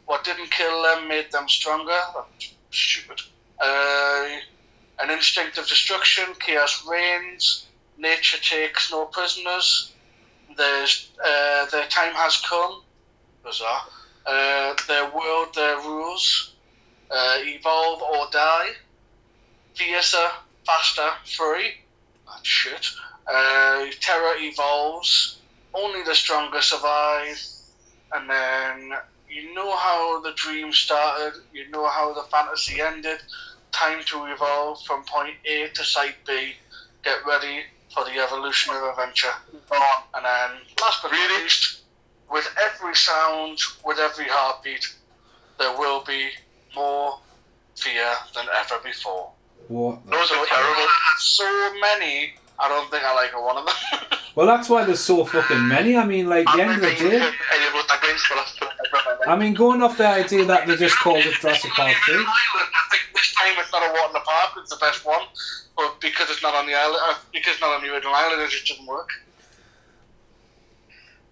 What Didn't Kill Them Made Them Stronger. That's stupid. An Instinct of Destruction, Chaos Reigns, Nature Takes No Prisoners, there's Their Time Has Come, bizarre, Their World, Their Rules, Evolve or Die, Fiercer, Faster, Free, that's shit, Terror Evolves, Only the Stronger Survive, and then You Know How the Dream Started, You Know How the Fantasy Ended, Time to Evolve from Point A to Site B, Get Ready for the Evolution of Adventure. And then, last but not least, with every sound, with every heartbeat, there will be more fear than ever before. What? Those are terrible. So many, I don't think I like one of them. Well, that's why there's so fucking many. I mean, like, the end of the day... I mean, going off the idea that they just called it Jurassic Park 3. I think This Time It's Not a Walk in the Park, it's the best one. But because it's not on the island, because it's not on the original island, it just doesn't work.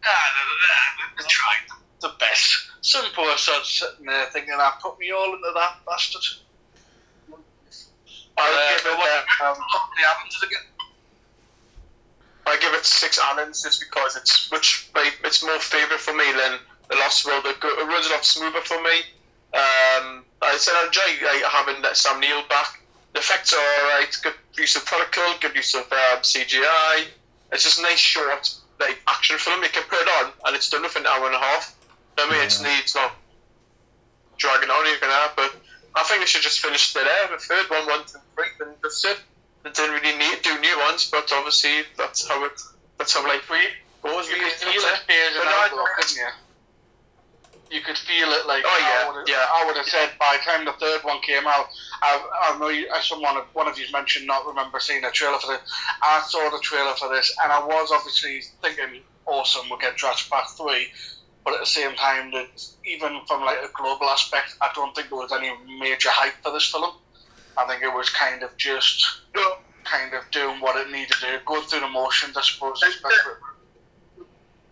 They tried the best. Some poor sod sitting there thinking, I put me all into that bastard. I give it 6 Allens just because it's more favourite for me than The Lost World. It runs a lot smoother for me. I said I enjoy having Sam Neill back. The effects are alright, good use of particle, good use of CGI. It's just a nice short action film. You can put it on and it's done within an hour and a half. I mean, it's not dragging on even that, but I think they should just finish it there. The third one, 1, 2, 3, then that's it. They didn't really need to do new ones, but obviously that's how life goes. You could feel it phasing out, though, couldn't you? You could feel it, like, I would have said by the time the third one came out, I know one of you mentioned not remember seeing a trailer for this. I saw the trailer for this, and I was obviously thinking, awesome, we'll get Jurassic Park 3, but at the same time, that even from like a global aspect, I don't think there was any major hype for this film. I think it was kind of just doing what it needed to do, going through the motions, I suppose.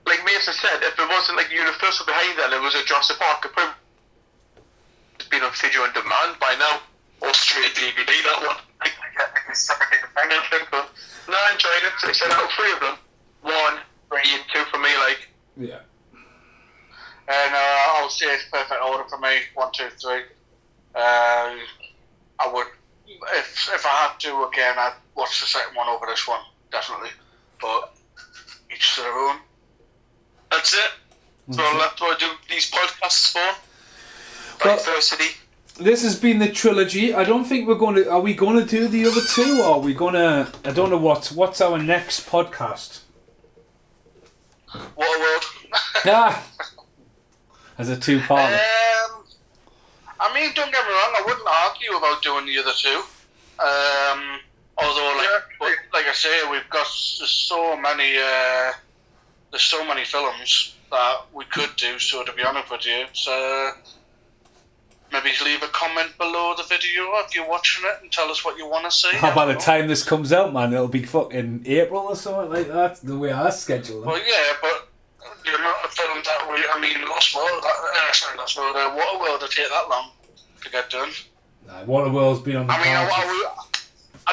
Like Mason said, if it wasn't like Universal behind that, it was a Jurassic Park. It probably it's been on video on demand by now, or straight DVD. That one, like a separate independent thing. But no, I enjoyed it. I said out of 3 of them, 1, 3, and 2 for me. Like yeah. And I'll say it's perfect order for me. 1, 2, 3. I would, if I had to again, I'd watch the second one over this one, definitely. But each to their own. That's it. So that's what I do these podcasts for. Diversity. This has been the trilogy. I don't think we're going to... Are we going to do the other 2? Or are we going to... I don't know what's our next podcast? Waterworld. As a 2-parter. I mean, don't get me wrong, I wouldn't argue about doing the other 2. Although, like I say, we've got there's so many films that we could do, so to be honest with you, it's maybe leave a comment below the video if you're watching it and tell us what you want to see. By the time this comes out, man, it'll be fucking April or something like that. The way I schedule it. Well, yeah, but you're not a film that way. I mean, Lost World. Waterworld would take that long to get done. Nah, Waterworld's been on the cards.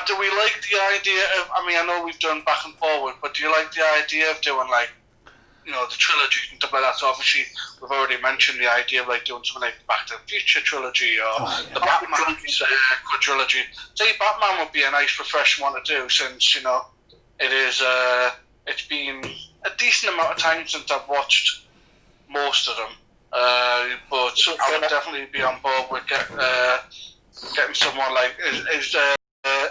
Do we like the idea of? I mean, I know we've done back and forward, but do you like the idea of doing like, the trilogy and stuff like that? So obviously, we've already mentioned the idea of like doing something like the Back to the Future trilogy or the Batman quadrilogy. Say Batman would be a nice, refreshing one to do since it is. It's been a decent amount of time since I've watched most of them, but I would definitely be on board with getting someone like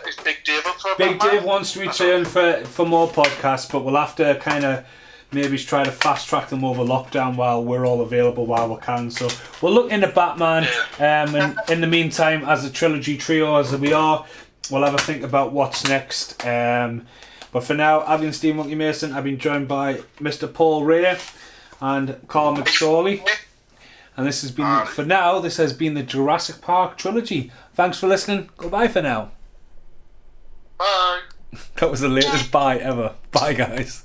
is Big Dave up for a Big Batman? Dave wants to return for more podcasts, but we'll have to kind of maybe try to fast track them over lockdown while we're all available while we can. So we'll look into Batman, and in the meantime, as a trilogy trio as we are, we'll have a think about what's next. But for now, I've been Steve Monkey Mason. I've been joined by Mr. Paul Ray and Carl McSorley. And this has been, for now, this has been the Jurassic Park trilogy. Thanks for listening. Goodbye for now. Bye. That was the latest bye ever. Bye, guys.